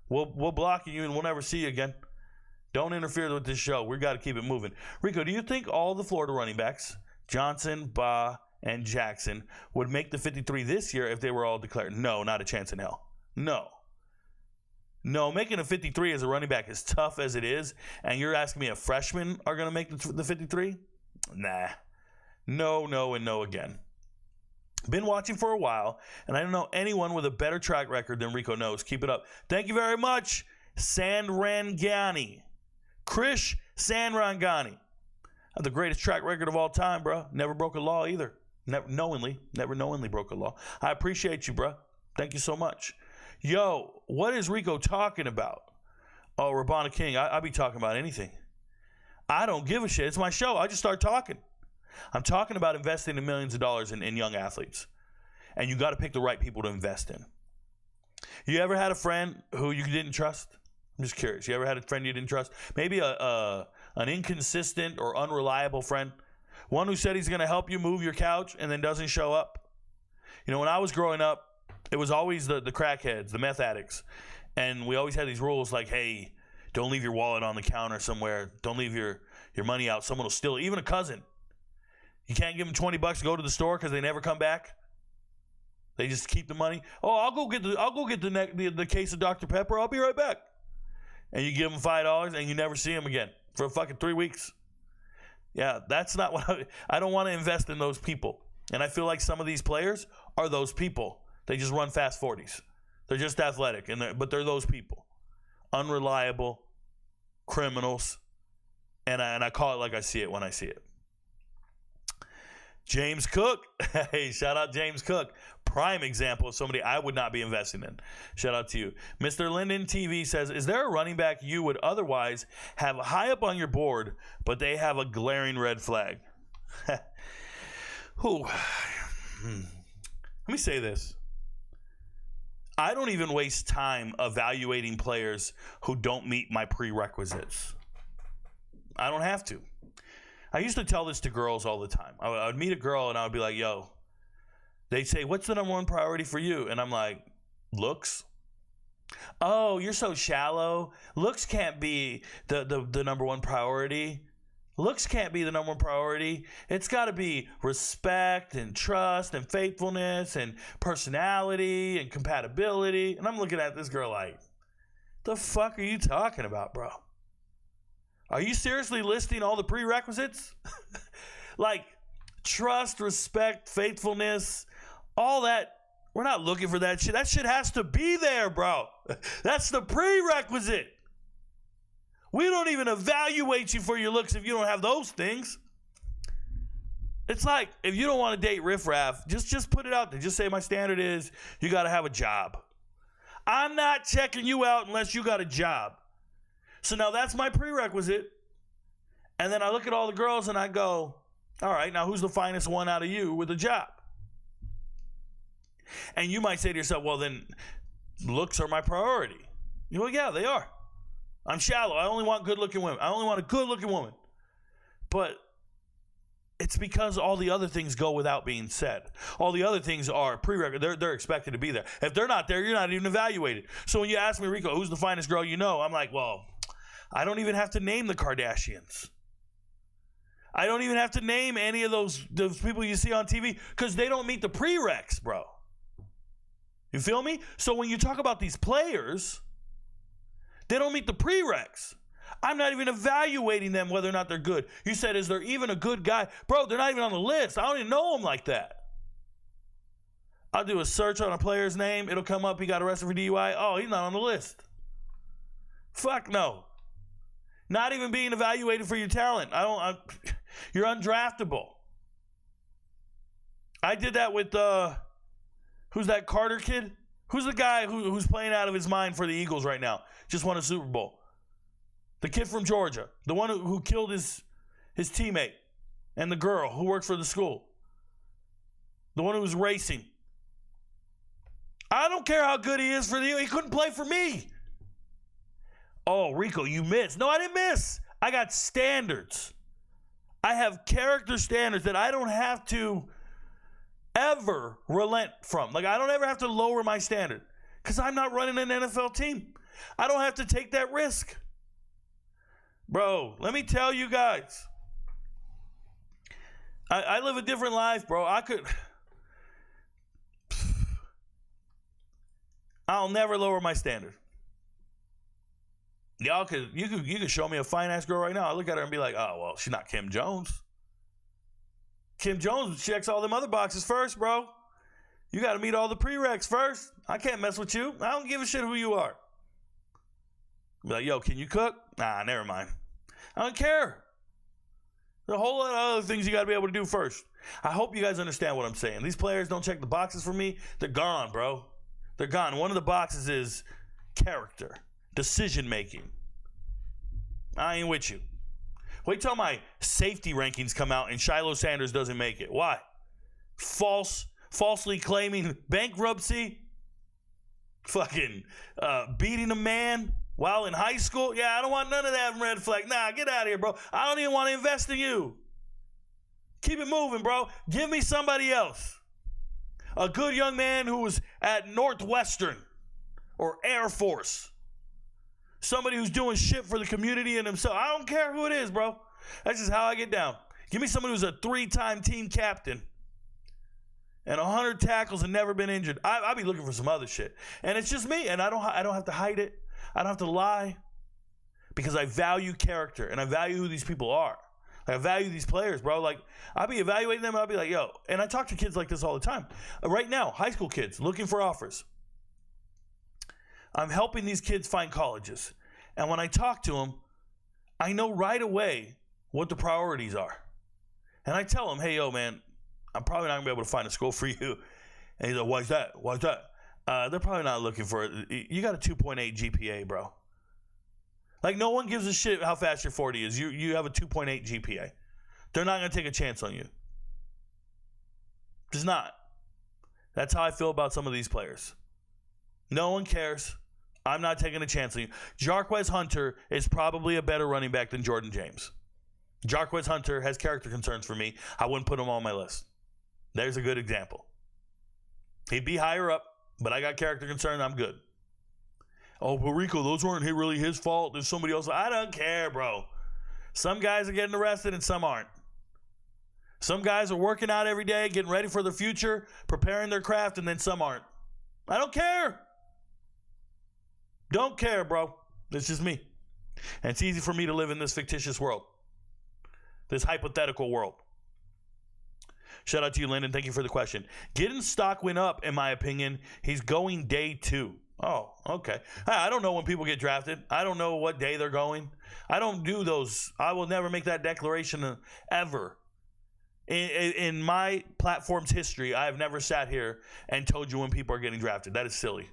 S1: We'll block you and we'll never see you again. Don't interfere with this show. We got to keep it moving. Rico, do you think all the Florida running backs, Johnson, Ba, and Jackson, would make the 53 this year if they were all declared? No, not a chance in hell. No, making a 53 as a running back is tough as it is, and you're asking me if freshmen are going to make the 53? Nah. No, and no again. Been watching for a while, and I don't know anyone with a better track record than RicoKnows. Keep it up. Thank you very much, Sanrangani. Krish Sanrangani. I have the greatest track record of all time, bro. Never broke a law either. Never knowingly broke a law. I appreciate you, bro. Thank you so much. Yo, what is Rico talking about? Oh, Rabana King, I be talking about anything. I don't give a shit. It's my show. I just start talking. I'm talking about investing in millions of dollars in young athletes. And you got to pick the right people to invest in. You ever had a friend who you didn't trust? I'm just curious. You ever had a friend you didn't trust? Maybe an inconsistent or unreliable friend? One who said he's going to help you move your couch and then doesn't show up? You know, when I was growing up, it was always the crackheads, the meth addicts. And we always had these rules like, hey, don't leave your wallet on the counter somewhere. Don't leave your money out. Someone will steal it. Even a cousin. You can't give them $20 to go to the store because they never come back. They just keep the money. Oh, I'll go get the case of Dr. Pepper. I'll be right back. And you give them $5 and you never see them again for fucking 3 weeks. Yeah, that's not what I don't want to invest in those people. And I feel like some of these players are those people. They just run fast 40s. They're just athletic, but they're those people. Unreliable criminals. And I call it like I see it when I see it. James Cook. Hey, shout out James Cook. Prime example of somebody I would not be investing in. Shout out to you. Mr. Linden TV says, is there a running back you would otherwise have high up on your board, but they have a glaring red flag? Let me say this. I don't even waste time evaluating players who don't meet my prerequisites. I don't have to. I used to tell this to girls all the time. I would meet a girl and I would be like, yo, they'd say, what's the number one priority for you? And I'm like, looks. Oh, you're so shallow. Looks can't be the number one priority. Looks can't be the number one priority. It's got to be respect and trust and faithfulness and personality and compatibility. And I'm looking at this girl like, the fuck are you talking about, bro? Are you seriously listing all the prerequisites? Like trust, respect, faithfulness, all that. We're not looking for that shit. That shit has to be there, bro. That's the prerequisite. We don't even evaluate you for your looks if you don't have those things. It's like if you don't want to date riffraff, just put it out there. Just say my standard is you got to have a job. I'm not checking you out unless you got a job. So now that's my prerequisite. And then I look at all the girls and I go, all right, now who's the finest one out of you with a job? And you might say to yourself, well, then looks are my priority. You go, yeah, they are. I'm shallow. I only want good-looking women. I only want a good-looking woman. But It's because all the other things go without being said. All the other things are prerequisite. They're expected to be there. If they're not there, you're not even evaluated. So when you ask me, Rico, who's the finest girl you know? I'm like, well, I don't even have to name the Kardashians. I don't even have to name any of those people you see on TV because they don't meet the prereqs, bro. You feel me? So when you talk about these players, they don't meet the prereqs. I'm not even evaluating them whether or not they're good. You said, is there even a good guy? Bro, they're not even on the list. I don't even know them like that. I'll do a search on a player's name. It'll come up. He got arrested for DUI. Oh, he's not on the list. Fuck no. Not even being evaluated for your talent. You're undraftable. I did that with, who's that Carter kid? Who's the guy who's playing out of his mind for the Eagles right now? Just won a Super Bowl. The kid from Georgia, the one who killed his teammate, and the girl who works for the school, the one who was racing. I don't care how good he is for he couldn't play for me. Oh, Rico, you missed. No, I didn't miss. I got standards. I have character standards that I don't have to ever relent from. Like, I don't ever have to lower my standard because I'm not running an NFL team. I don't have to take that risk. Bro, let me tell you guys, I live a different life, bro. I'll never lower my standard. Y'all you could show me a fine ass girl right now. I look at her and be like, oh, well, she's not Kim Jones. Kim Jones checks all them other boxes first, bro. You got to meet all the prereqs first. I can't mess with you. I don't give a shit who you are. Be like, yo, can you cook? Nah, never mind. I don't care. There's a whole lot of other things you got to be able to do first. I hope you guys understand what I'm saying. These players don't check the boxes for me. They're gone, bro. They're gone. One of the boxes is character, decision making. I ain't with you. Wait till my safety rankings come out and Shiloh Sanders doesn't make it. Why? Falsely claiming bankruptcy. Fucking beating a man while in high school. Yeah, I don't want none of that red flag. Nah, get out of here, bro. I don't even want to invest in you. Keep it moving, bro. Give me somebody else. A good young man who was at Northwestern or Air Force. Somebody who's doing shit for the community and himself. I don't care who it is, bro. That's just how I get down. Give me someone who's a 3-time team captain and 100 tackles and never been injured. I'll be looking for some other shit. And it's just me, and I don't have to hide it. I don't have to lie because I value character and I value who these people are. I value these players, bro. Like, I'll be evaluating them. I'll be like, yo. And I talk to kids like this all the time. Right now, high school kids looking for offers. I'm helping these kids find colleges. And when I talk to them, I know right away what the priorities are. And I tell them, hey, yo, man, I'm probably not going to be able to find a school for you. And he's like, why's that? Why's that? They're probably not looking for it. You got a 2.8 GPA, bro. Like, no one gives a shit how fast your 40 is. You have a 2.8 GPA. They're not going to take a chance on you. Just not. That's how I feel about some of these players. No one cares. I'm not taking a chance on you. Jarquez Hunter is probably a better running back than Jordan James. Jarquez Hunter has character concerns for me. I wouldn't put him on my list. There's a good example. He'd be higher up, but I got character concern. I'm good. Oh, but Rico, those weren't really his fault. There's somebody else. I don't care, bro. Some guys are getting arrested and some aren't. Some guys are working out every day, getting ready for the future, preparing their craft, and then some aren't. I don't care. Don't care, bro. It's just me. And it's easy for me to live in this fictitious world. This hypothetical world. Shout out to you, Lyndon. Thank you for the question. Giddens' stock went up, in my opinion. He's going day 2. Oh, okay. I don't know when people get drafted. I don't know what day they're going. I don't do those. I will never make that declaration ever. In my platform's history, I have never sat here and told you when people are getting drafted. That is silly.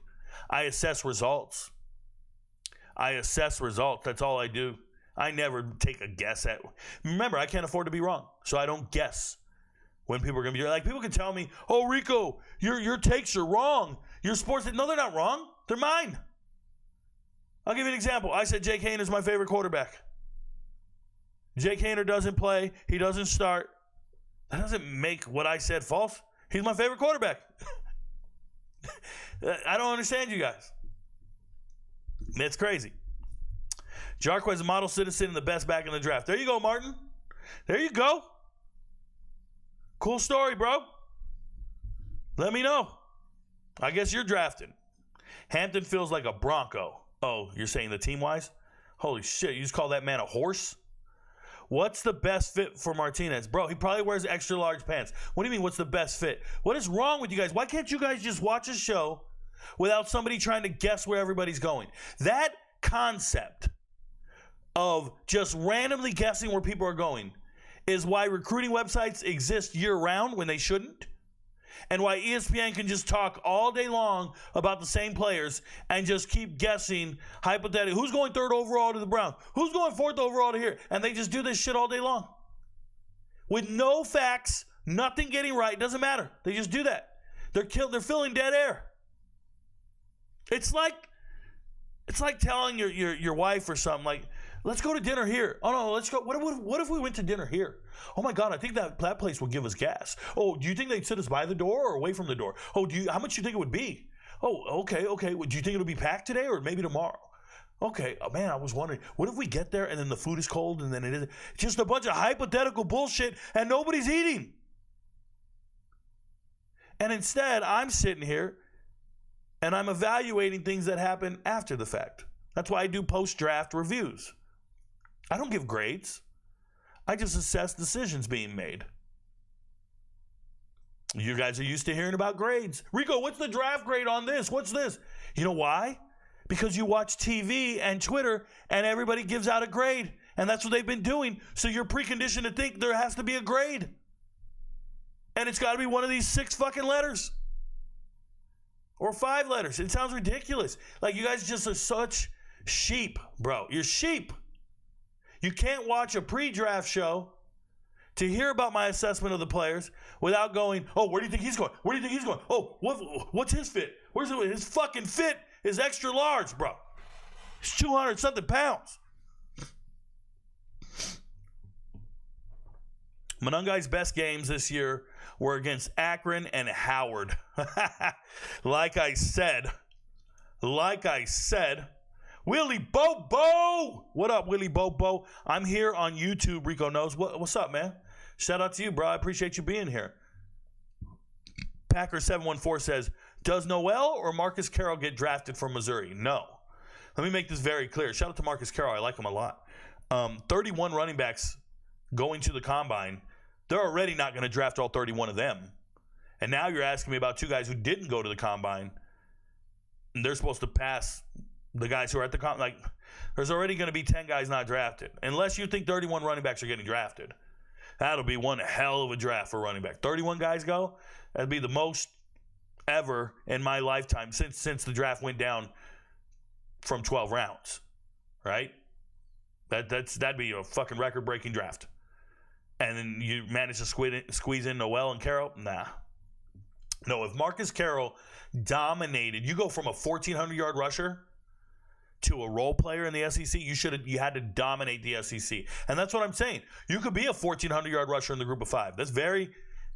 S1: I assess results. That's all I do. I never take a guess at. Remember, I can't afford to be wrong, so I don't guess when people are going to be like. People can tell me, "Oh, Rico, your takes are wrong. Your sports." No, they're not wrong. They're mine. I'll give you an example. I said Jake Haener is my favorite quarterback. Jake Haener doesn't play. He doesn't start. That doesn't make what I said false. He's my favorite quarterback. I don't understand you guys. It's crazy. Jarquez, a model citizen and the best back in the draft. There you go, Martin. There you go. Cool story, bro. Let me know. I guess you're drafted. Hampton feels like a Bronco. Oh, you're saying the team-wise? Holy shit, you just call that man a horse? What's the best fit for Martinez? Bro, he probably wears extra large pants. What do you mean, what's the best fit? What is wrong with you guys? Why can't you guys just watch a show without somebody trying to guess where everybody's going? That concept of just randomly guessing where people are going is why recruiting websites exist year-round when they shouldn't, and why ESPN can just talk all day long about the same players and just keep guessing hypothetically. Who's going 3rd overall to the Browns? Who's going 4th overall to here? And they just do this shit all day long. With no facts, nothing getting right. Doesn't matter. They just do that. They're filling dead air. It's like telling your wife or something like, let's go to dinner here. Oh, no, let's go. What if we went to dinner here? Oh, my God, I think that place would give us gas. Oh, do you think they'd sit us by the door or away from the door? Oh, how much do you think it would be? Oh, okay. Do you think it'll be packed today or maybe tomorrow? Okay. Oh, man, I was wondering, what if we get there and then the food is cold and then it isn't? Just a bunch of hypothetical bullshit and nobody's eating. And instead, I'm sitting here and I'm evaluating things that happen after the fact. That's why I do post-draft reviews. I don't give grades. I just assess decisions being made. You guys are used to hearing about grades. Rico, what's the draft grade on this? What's this? You know why? Because you watch TV and Twitter and everybody gives out a grade. And that's what they've been doing. So you're preconditioned to think there has to be a grade. And it's got to be one of these 6 fucking letters. Or 5 letters. It sounds ridiculous. Like you guys just are such sheep, bro. You're sheep. You can't watch a pre-draft show to hear about my assessment of the players without going, oh, where do you think he's going? Where do you think he's going? Oh, what's his fit? His fucking fit is extra large, bro. It's 200-something pounds. Monungai's best games this year were against Akron and Howard. Like I said, Willie Bobo! What up, Willie Bobo? I'm here on YouTube, RicoKnows. What's up, man? Shout out to you, bro. I appreciate you being here. Packer714 says, does Noel or Marcus Carroll get drafted from Missouri? No. Let me make this very clear. Shout out to Marcus Carroll. I like him a lot. 31 running backs going to the combine. They're already not going to draft all 31 of them. And now you're asking me about 2 guys who didn't go to the combine. And they're supposed to pass the guys who are at the combine. Like, there's already going to be 10 guys not drafted. Unless you think 31 running backs are getting drafted. That'll be one hell of a draft for running back. 31 guys go. That'd be the most ever in my lifetime since the draft went down from 12 rounds. Right? That'd be a fucking record-breaking draft. And then you manage to squeeze in Noel and Carroll? Nah. No, if Marcus Carroll dominated, you go from a 1,400-yard rusher to a role player in the SEC, you had to dominate the SEC. And that's what I'm saying. You could be a 1,400-yard rusher in the group of 5. That's very,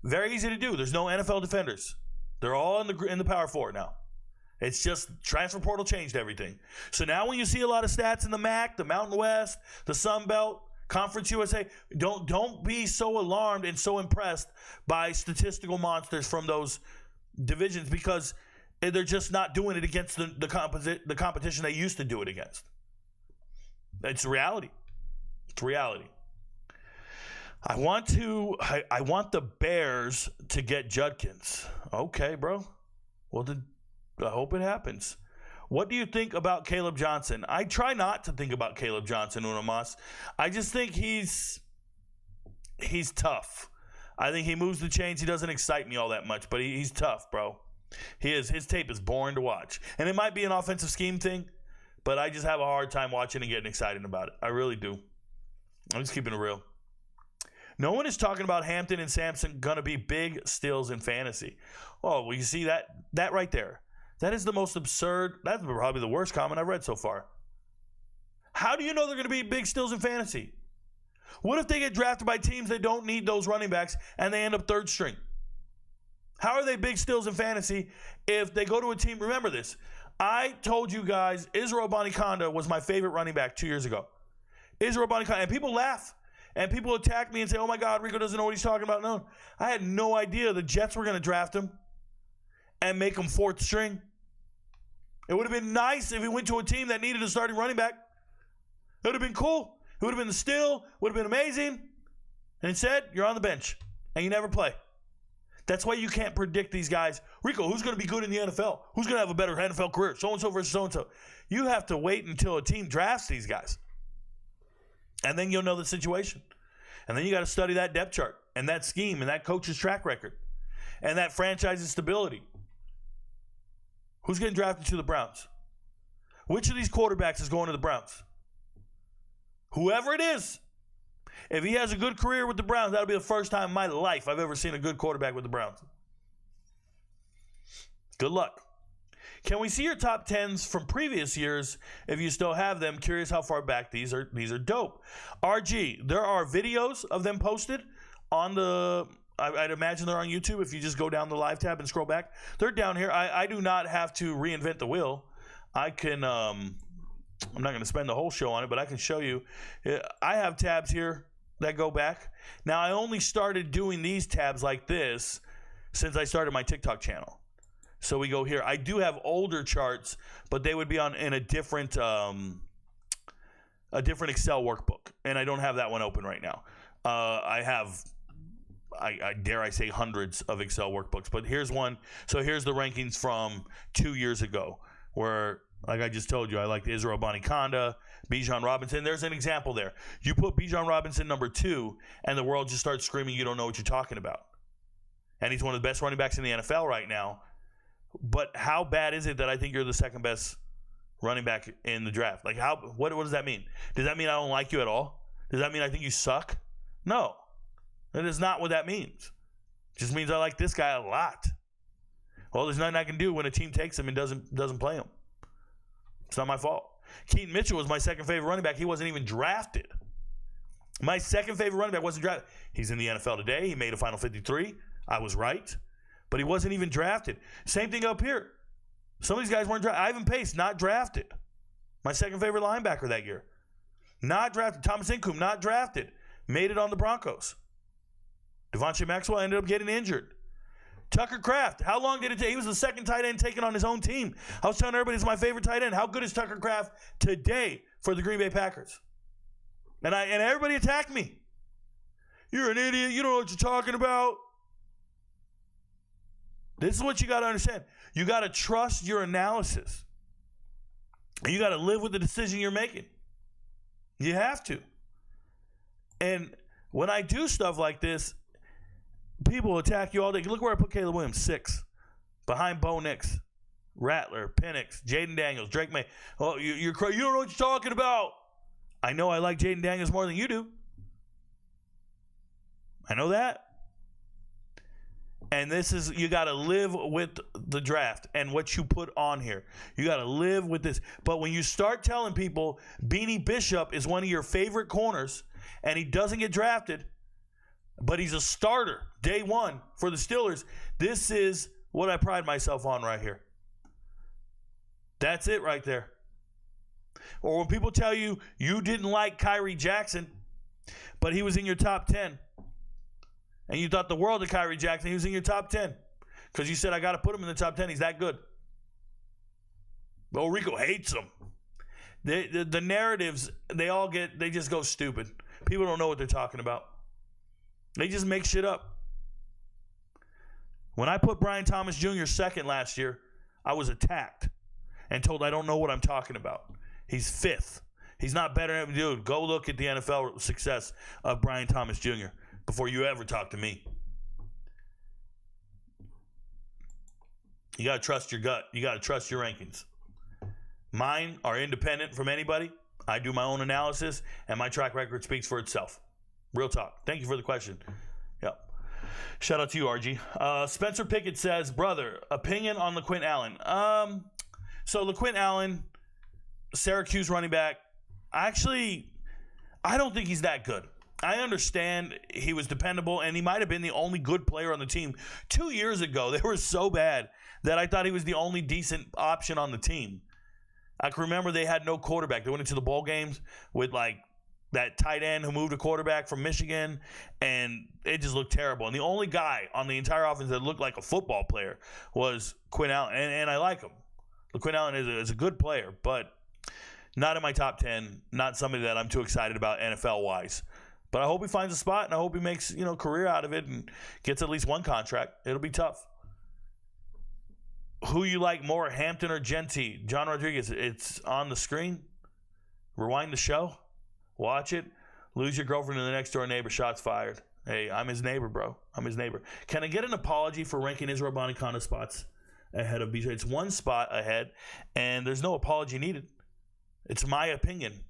S1: very easy to do. There's no NFL defenders. They're all in the Power 4 now. It's just transfer portal changed everything. So now when you see a lot of stats in the MAC, the Mountain West, the Sun Belt, Conference USA, don't be so alarmed and so impressed by statistical monsters from those divisions because they're just not doing it against the competition they used to do it against. It's reality. It's reality. I want the Bears to get Judkins. Okay, bro. Well, I hope it happens. What do you think about Caleb Johnson? I try not to think about Caleb Johnson, Uno Mas. I just think he's tough. I think he moves the chains. He doesn't excite me all that much, but he's tough, bro. He is. His tape is boring to watch. And it might be an offensive scheme thing, but I just have a hard time watching and getting excited about it. I really do. I'm just keeping it real. No one is talking about Hampton and Sampson going to be big steals in fantasy. Oh, well, you see that right there. That is the most absurd, that's probably the worst comment I've read so far. How do you know they're going to be big steals in fantasy? What if they get drafted by teams that don't need those running backs and they end up third string? How are they big steals in fantasy if they go to a team? Remember this. I told you guys Israel Abanikanda was my favorite running back 2 years ago. Israel Abanikanda. And people laugh. And people attack me and say, oh, my God, Rico doesn't know what he's talking about. No, I had no idea the Jets were going to draft him and make him fourth string. It would have been nice if he went to a team that needed a starting running back. It would have been cool. It would have been the steal. Would have been amazing. And instead, you're on the bench and you never play. That's why you can't predict these guys. Rico, who's going to be good in the NFL? Who's going to have a better NFL career? So-and-so versus so-and-so. You have to wait until a team drafts these guys. And then you'll know the situation. And then you got to study that depth chart and that scheme and that coach's track record and that franchise's stability. Who's getting drafted to the Browns? Which of these quarterbacks is going to the Browns? Whoever it is. If he has a good career with the Browns, that'll be the first time in my life I've ever seen a good quarterback with the Browns. Good luck. Can we see your top 10s from previous years if you still have them? Curious how far back these are dope. RG, there are videos of them posted on the, I'd imagine they're on YouTube if you just go down the live tab and scroll back. They're down here. I do not have to reinvent the wheel. I can, I'm not going to spend the whole show on it, but I can show you. I have tabs here that go back. Now, I only started doing these tabs like this since I started my TikTok channel. So we go here. I do have older charts, but they would be in a different Excel workbook, and I don't have that one open right now. I have, I dare I say, hundreds of Excel workbooks, but here's one. So here's the rankings from 2 years ago, where, like I just told you, I liked Israel Abanikanda, Bijan Robinson. There's an example there. You put Bijan Robinson number 2, and the world just starts screaming, you don't know what you're talking about. And he's one of the best running backs in the NFL right now. But how bad is it that I think you're the second best running back in the draft? Like, what does that mean? Does that mean I don't like you at all? Does that mean I think you suck? No. That is not what that means. It just means I like this guy a lot. Well, there's nothing I can do when a team takes him and doesn't play him. It's not my fault. Keaton Mitchell was my second favorite running back. He wasn't even drafted. My second favorite running back wasn't drafted. He's in the NFL today. He made a Final 53. I was right. But he wasn't even drafted. Same thing up here. Some of these guys weren't drafted. Ivan Pace, not drafted. My second favorite linebacker that year. Not drafted. Thomas Incoom, not drafted. Made it on the Broncos. Devontae Maxwell ended up getting injured. Tucker Kraft, how long did it take? He was the second tight end taken on his own team. I was telling everybody it's my favorite tight end. How good is Tucker Kraft today for the Green Bay Packers? And everybody attacked me. You're an idiot. You don't know what you're talking about. This is what you got to understand. You got to trust your analysis. And you got to live with the decision you're making. You have to. And when I do stuff like this, people attack you all day. Look where I put Caleb Williams, 6. Behind Bo Nix, Rattler, Penix, Jaden Daniels, Drake May. Oh, you don't know what you're talking about. I know I like Jaden Daniels more than you do. I know that. And this is, you got to live with the draft and what you put on here. You got to live with this. But when you start telling people Beanie Bishop is one of your favorite corners and he doesn't get drafted, but he's a starter day one for the Steelers, this is what I pride myself on right here. That's it right there. Or when people tell you you didn't like Kyrie Jackson, but he was in your top 10. And you thought the world of Kyrie Jackson, he was in your top 10. Because you said, I got to put him in the top 10. He's that good. Oh, Rico hates him. The narratives, they just go stupid. People don't know what they're talking about. They just make shit up. When I put Brian Thomas Jr. second last year, I was attacked and told I don't know what I'm talking about. He's 5th. He's not better than, dude, go look at the NFL success of Brian Thomas Jr. before you ever talk to me. You got to trust your gut. You got to trust your rankings. Mine are independent from anybody. I do my own analysis, and my track record speaks for itself. Real talk. Thank you for the question. Yep. Shout out to you, RG. Spencer Pickett says, brother, opinion on LaQuint Allen. So LaQuint Allen, Syracuse running back, I don't think he's that good. I understand he was dependable, and he might have been the only good player on the team. 2 years ago, they were so bad that I thought he was the only decent option on the team. I can remember they had no quarterback. They went into the bowl games with, like, that tight end who moved a quarterback from Michigan, and it just looked terrible. And the only guy on the entire offense that looked like a football player was Quinn Allen, and I like him. Quinn Allen is a good player, but not in my top 10, not somebody that I'm too excited about NFL-wise. But I hope he finds a spot, and I hope he makes, a career out of it and gets at least one contract. It'll be tough. Who you like more, Hampton or Jeanty? John Rodriguez, it's on the screen. Rewind the show. Watch it. Lose your girlfriend to the next-door neighbor. Shots fired. Hey, I'm his neighbor, bro. I'm his neighbor. Can I get an apology for ranking Israel Abanikanda spots ahead of Bhayshul? It's one spot ahead, and there's no apology needed. It's my opinion.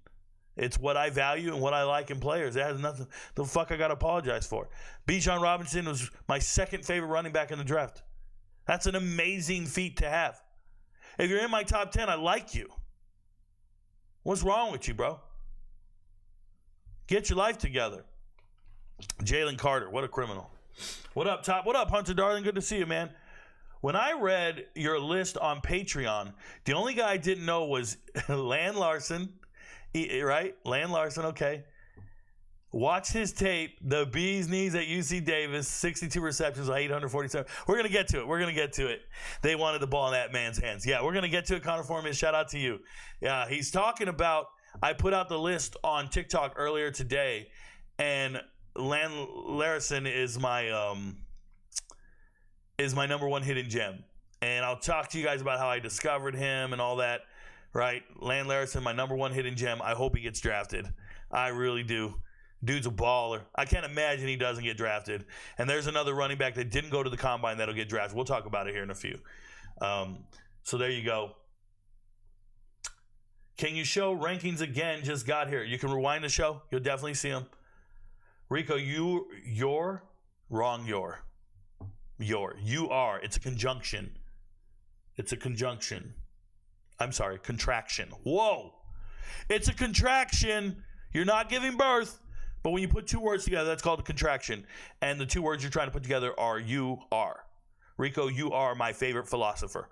S1: It's what I value and what I like in players. It has nothing. The fuck I got to apologize for. Bijan Robinson was my second favorite running back in the draft. That's an amazing feat to have. If you're in my top 10, I like you. What's wrong with you, bro? Get your life together. Jalen Carter, what a criminal. What up, Top? What up, Hunter Darling? Good to see you, man. When I read your list on Patreon, the only guy I didn't know was Lan Larison. Right? Lan Larison, okay. Watch his tape. The bee's knees at UC Davis, 62 receptions, 847. We're going to get to it. They wanted the ball in that man's hands. Yeah, we're going to get to it, Connor Foreman. Shout out to you. Yeah, he's talking about, I put out the list on TikTok earlier today, and Lan Larison is my number one hidden gem. And I'll talk to you guys about how I discovered him and all that. Right? Lan Larison, my number one hidden gem. I hope he gets drafted. I really do. Dude's a baller. I can't imagine he doesn't get drafted. And there's another running back that didn't go to the combine that'll get drafted. We'll talk about it here in a few. So there you go. Can you show rankings again? Just got here. You can rewind the show. You'll definitely see them. Rico, you're wrong. You are. It's a conjunction. I'm sorry, contraction. Whoa. It's a contraction. You're not giving birth. But when you put two words together, that's called a contraction. And the two words you're trying to put together are you are. Rico, you are my favorite philosopher.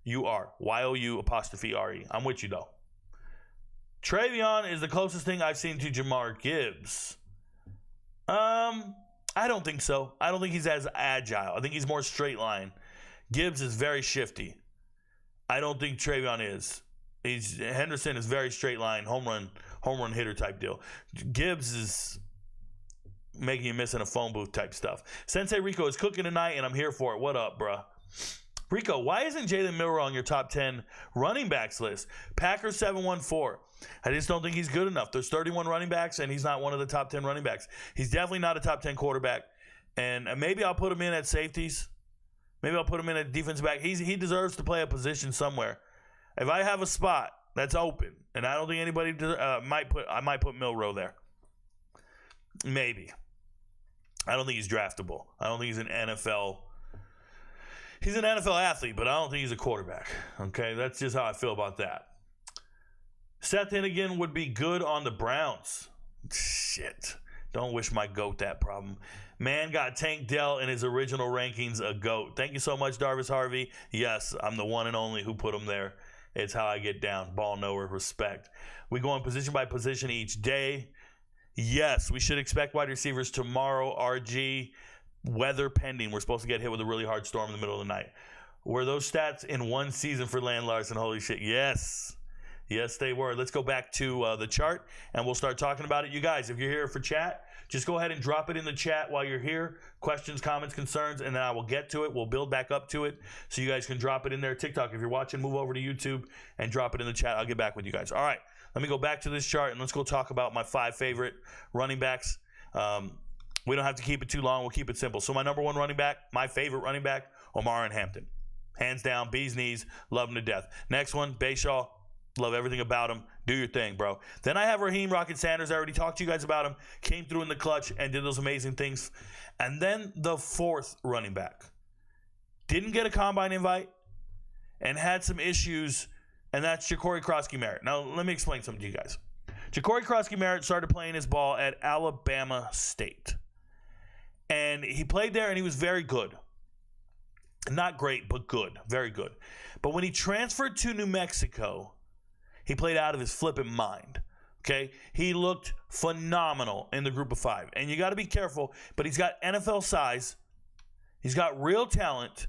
S1: You are. Y-O-U''re. I'm with you, though. TreVeyon is the closest thing I've seen to Jamar Gibbs. I don't think so. I don't think he's as agile. I think he's more straight line. Gibbs is very shifty. I don't think TreVeyon is. Henderson is very straight line, home run hitter type deal. Gibbs is making you miss in a phone booth type stuff. Sensei Rico is cooking tonight, and I'm here for it. What up, bruh? Rico, why isn't Jalen Milroe on your top 10 running backs list? Packers 714. I just don't think he's good enough. There's 31 running backs, and he's not one of the top 10 running backs. He's definitely not a top 10 quarterback. And maybe I'll put him in at safeties. Maybe I'll put him in at defensive back. He deserves to play a position somewhere. If I have a spot that's open, and I don't think anybody I might put Milroe there. Maybe. I don't think he's draftable. I don't think he's an NFL. He's an NFL athlete, but I don't think he's a quarterback. Okay, that's just how I feel about that. Seth Hennigan would be good on the Browns. Shit. Don't wish my GOAT that problem. Man got Tank Dell in his original rankings a GOAT. Thank you so much, Darvis Harvey. Yes, I'm the one and only who put him there. It's how I get down. Ball knower, respect. We go on position by position each day. Yes, we should expect wide receivers tomorrow. RG, weather pending. We're supposed to get hit with a really hard storm in the middle of the night. Were those stats in one season for Lan Larison? Holy shit, yes. Yes, they were. Let's go back to the chart, and we'll start talking about it. You guys, if you're here for chat, just go ahead and drop it in the chat while you're here. Questions, comments, concerns, and then I will get to it. We'll build back up to it so you guys can drop it in there. TikTok, if you're watching, move over to YouTube and drop it in the chat. I'll get back with you guys. All right, let me go back to this chart, and let's go talk about my 5 favorite running backs. We don't have to keep it too long. We'll keep it simple. So my number one running back, my favorite running back, Omarion Hampton. Hands down, bee's knees, love him to death. Next one, Bhayshul. Love everything about him. Do your thing, bro. Then I have Raheim Rocket Sanders. I already talked to you guys about him. Came through in the clutch and did those amazing things. And then the fourth running back. Didn't get a combine invite and had some issues, and that's Jacory Croskey-Merritt. Now, let me explain something to you guys. Jacory Croskey-Merritt started playing his ball at Alabama State. And he played there, and he was very good. Not great, but good. Very good. But when he transferred to New Mexico, he played out of his flipping mind. Okay? He looked phenomenal in the group of 5. And you got to be careful, but he's got NFL size. He's got real talent.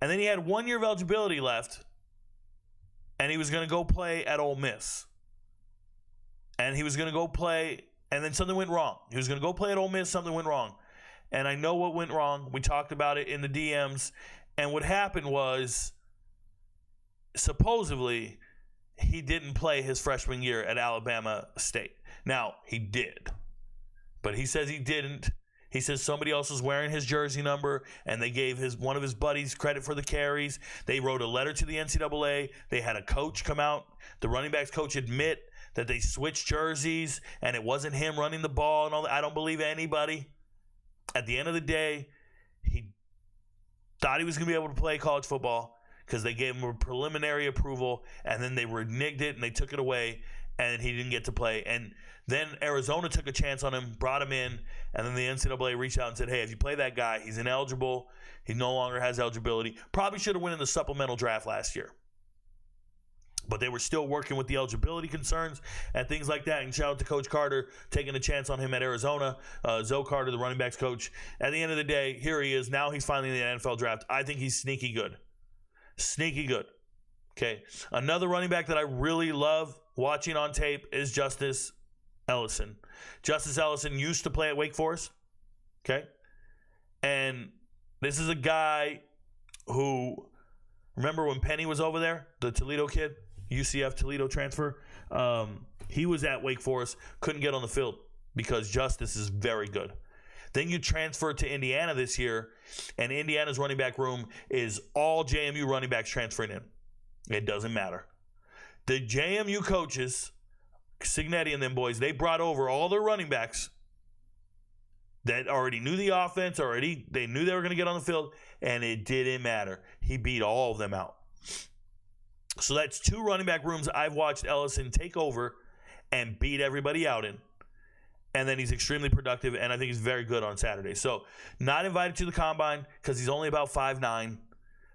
S1: And then he had 1 year of eligibility left. And he was going to go play at Ole Miss. And he was going to go play, and then something went wrong. He was going to go play at Ole Miss, something went wrong. And I know what went wrong. We talked about it in the DMs. And what happened was, supposedly, he didn't play his freshman year at Alabama State. Now, he did. But he says he didn't. He says somebody else was wearing his jersey number, and they gave one of his buddies credit for the carries. They wrote a letter to the NCAA. They had a coach come out, the running backs coach, admit that they switched jerseys, and it wasn't him running the ball and all that. I don't believe anybody. At the end of the day, he thought he was going to be able to play college football because they gave him a preliminary approval, and then they reneged it, and they took it away, and he didn't get to play. And then Arizona took a chance on him, brought him in, and then the NCAA reached out and said, hey, if you play that guy, he's ineligible. He no longer has eligibility. Probably should have went in the supplemental draft last year. But they were still working with the eligibility concerns and things like that. And shout out to Coach Carter taking a chance on him at Arizona. Zoe Carter, the running backs coach. At the end of the day, here he is. Now he's finally in the NFL draft. I think he's sneaky good. Sneaky good. Okay. Another running back that I really love watching on tape is Justice Ellison. Justice Ellison used to play at Wake Forest. Okay. And this is a guy who, remember when Penny was over there, the Toledo kid? UCF Toledo transfer. He was at Wake Forest, couldn't get on the field because Justice is very good. Then you transfer to Indiana this year, and Indiana's running back room is all JMU running backs transferring in. It doesn't matter. The JMU coaches, Signetti and them boys, they brought over all their running backs that already knew the offense, they knew they were going to get on the field, and it didn't matter. He beat all of them out. So that's 2 running back rooms I've watched Ellison take over and beat everybody out in. And then he's extremely productive, and I think he's very good on Saturday. So not invited to the combine because he's only about 5'9",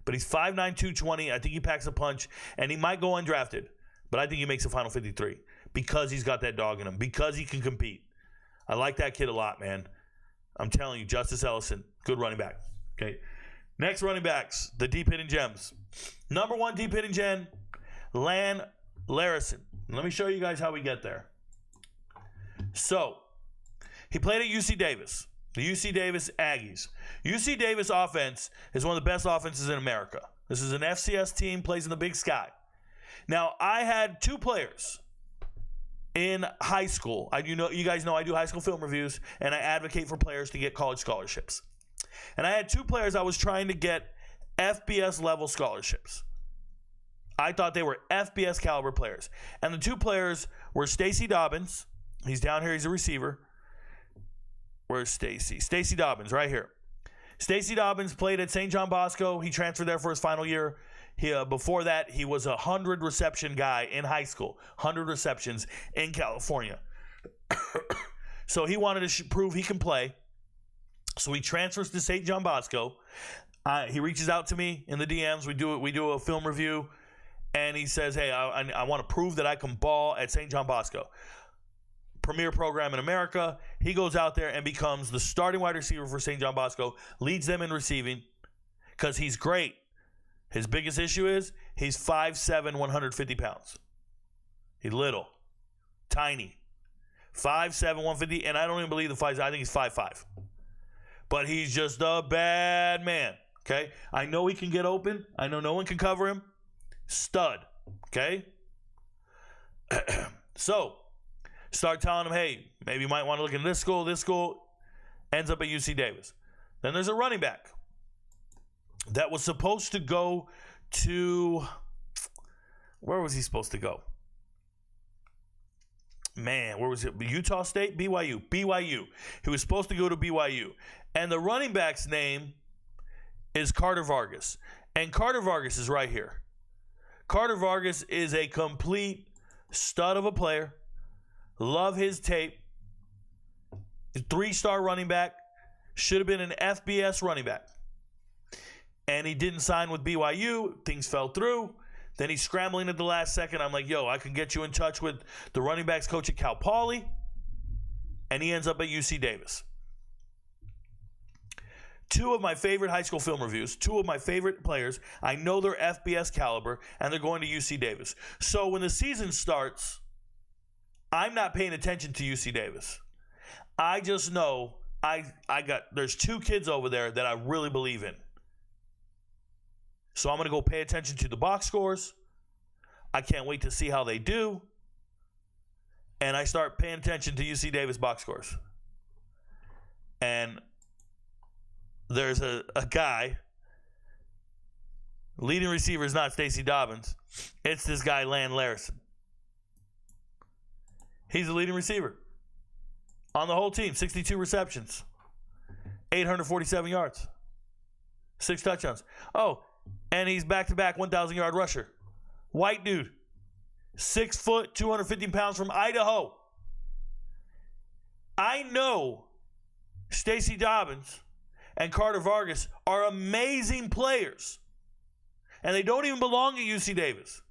S1: but he's 5'9", 220. I think he packs a punch, and he might go undrafted, but I think he makes the final 53 because he's got that dog in him, because he can compete. I like that kid a lot, man. I'm telling you, Justice Ellison, good running back. Okay. Next running backs, the deep hitting gems. Number 1 deep hitting gem, Lan Larison. Let me show you guys how we get there. So, he played at UC Davis, the UC Davis Aggies. UC Davis offense is one of the best offenses in America. This is an FCS team, plays in the Big Sky. Now, I had 2 players in high school. You guys know I do high school film reviews, and I advocate for players to get college scholarships. And I had 2 players I was trying to get FBS level scholarships. I thought they were FBS caliber players. And the 2 players were Stacy Dobbins. He's down here. He's a receiver. Where's Stacy? Stacy Dobbins, right here. Stacy Dobbins played at St. John Bosco. He transferred there for his final year. Before that, he was a 100 reception guy in high school. 100 receptions in California. So he wanted to prove he can play. So he transfers to St. John Bosco. He reaches out to me in the DMs. We do a film review, and he says, hey, I want to prove that I can ball at St. John Bosco. Premier program in America. He goes out there and becomes the starting wide receiver for St. John Bosco, leads them in receiving because he's great. His biggest issue is he's 5'7", 150 pounds. He's little, tiny, 5'7", 150, and I don't even believe the 5'7". I think he's 5'5". But he's just a bad man, okay? I know he can get open. I know no one can cover him. Stud, okay? So, start telling him, hey, maybe you might want to look at this school. This school ends up at UC Davis. Then there's a running back that was supposed to go to, where was he supposed to go? Man, where was it? Utah State? BYU. BYU. He was supposed to go to BYU. And the running back's name is Carter Vargas. And Carter Vargas is right here. Carter Vargas is a complete stud of a player. Love his tape. 3-star running back. Should have been an FBS running back. And he didn't sign with BYU. Things fell through. Then he's scrambling at the last second. I'm like, yo, I can get you in touch with the running backs coach at Cal Poly. And he ends up at UC Davis. 2 of my favorite high school film reviews, 2 of my favorite players. I know they're FBS caliber, and they're going to UC Davis. So when the season starts, I'm not paying attention to UC Davis. I just know there's 2 kids over there that I really believe in. So I'm going to go pay attention to the box scores. I can't wait to see how they do. And I start paying attention to UC Davis box scores. And there's a guy, leading receiver is not Stacey Dobbins. It's this guy, Lan Larison. He's the leading receiver on the whole team. 62 receptions, 847 yards, 6 touchdowns. Oh, and he's back-to-back 1,000-yard rusher. White dude, 6 foot, 250 pounds from Idaho. I know Stacey Dobbins and Carter Vargas are amazing players, and they don't even belong at UC Davis.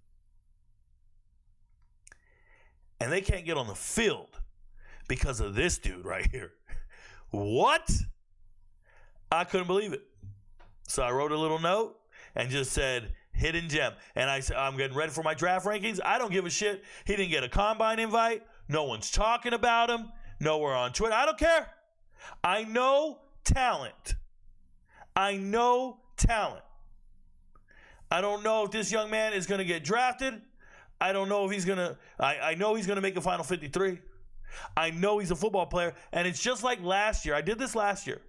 S1: And they can't get on the field because of this dude right here. What? I couldn't believe it. So I wrote a little note and just said, hidden gem. And I said, I'm getting ready for my draft rankings. I don't give a shit. He didn't get a combine invite. No one's talking about him. Nowhere on Twitter. I don't care. I know talent. I know talent. I don't know if this young man is going to get drafted. I don't know if he's going to – I know he's going to make a Final 53. I know he's a football player. And it's just like last year. I did this last year.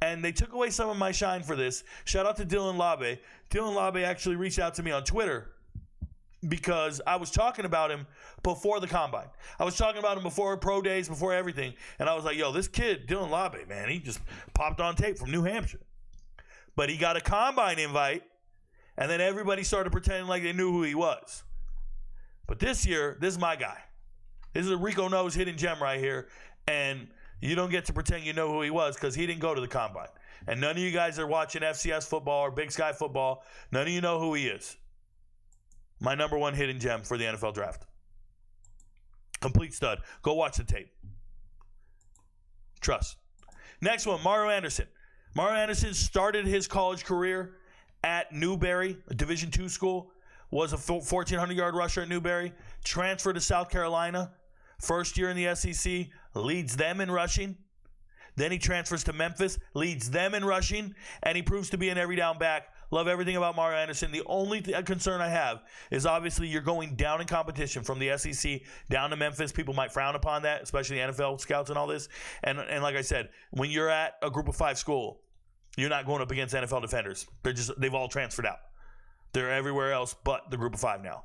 S1: And they took away some of my shine for this. Shout out to Dylan Labe. Dylan Labe actually reached out to me on Twitter because I was talking about him before the combine. I was talking about him before pro days, before everything. And I was like, yo, this kid, Dylan Labe, man, he just popped on tape from New Hampshire. But he got a combine invite, and then everybody started pretending like they knew who he was. But this year, this is my guy. This is a RicoKnows hidden gem right here. And you don't get to pretend you know who he was because he didn't go to the combine. And none of you guys are watching FCS football or Big Sky football. None of you know who he is. My number 1 hidden gem for the NFL draft. Complete stud. Go watch the tape. Trust. Next one, Mario Anderson. Mario Anderson started his college career at Newberry, a Division II school. Was a 1,400-yard rusher at Newberry. Transferred to South Carolina. First year in the SEC. Leads them in rushing. Then he transfers to Memphis. Leads them in rushing. And he proves to be an every down back. Love everything about Mario Anderson. The only concern I have is obviously you're going down in competition from the SEC down to Memphis. People might frown upon that, especially the NFL scouts and all this. And like I said, when you're at a group of 5 school, you're not going up against NFL defenders. They've all transferred out. They're everywhere else but the group of 5 now.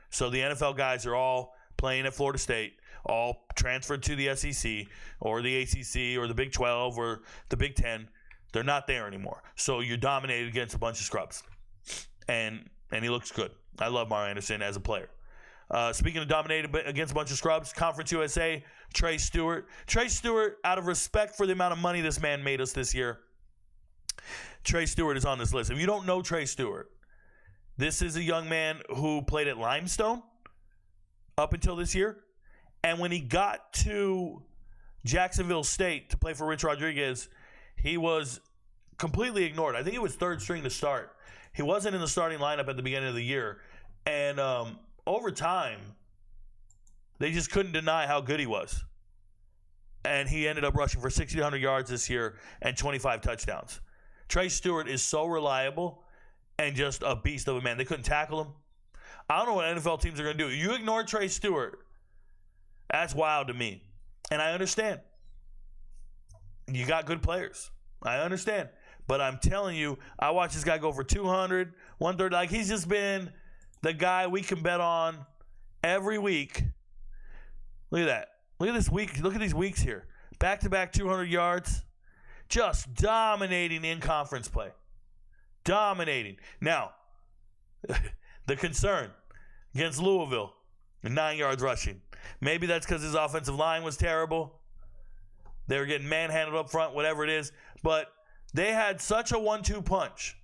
S1: So the NFL guys are all playing at Florida State, all transferred to the SEC or the ACC or the Big 12 or the Big 10. They're not there anymore. So you're dominated against a bunch of scrubs. And he looks good. I love Mario Anderson as a player. Speaking of dominated against a bunch of scrubs, Conference USA, Trey Stewart. Trey Stewart, out of respect for the amount of money this man made us this year, Trey Stewart is on this list. If you don't know Trey Stewart, this is a young man who played at Limestone up until this year. And when he got to Jacksonville State to play for Rich Rodriguez, he was completely ignored. I think he was 3rd string to start. He wasn't in the starting lineup at the beginning of the year. And over time, they just couldn't deny how good he was. And he ended up rushing for 1,600 yards this year and 25 touchdowns. Trey Stewart is so reliable and just a beast of a man. They couldn't tackle him. I don't know what NFL teams are going to do. You ignore Trey Stewart, that's wild to me. And I understand. You got good players. I understand. But I'm telling you, I watched this guy go for 200, 130. Like, he's just been the guy we can bet on every week. Look at that. Look at this week. Look at these weeks here. Back-to-back 200 yards. Just dominating in conference play. Dominating. Now, the concern against Louisville, 9 yards rushing. Maybe that's because his offensive line was terrible. They were getting manhandled up front, whatever it is. But they had such a 1-2 punch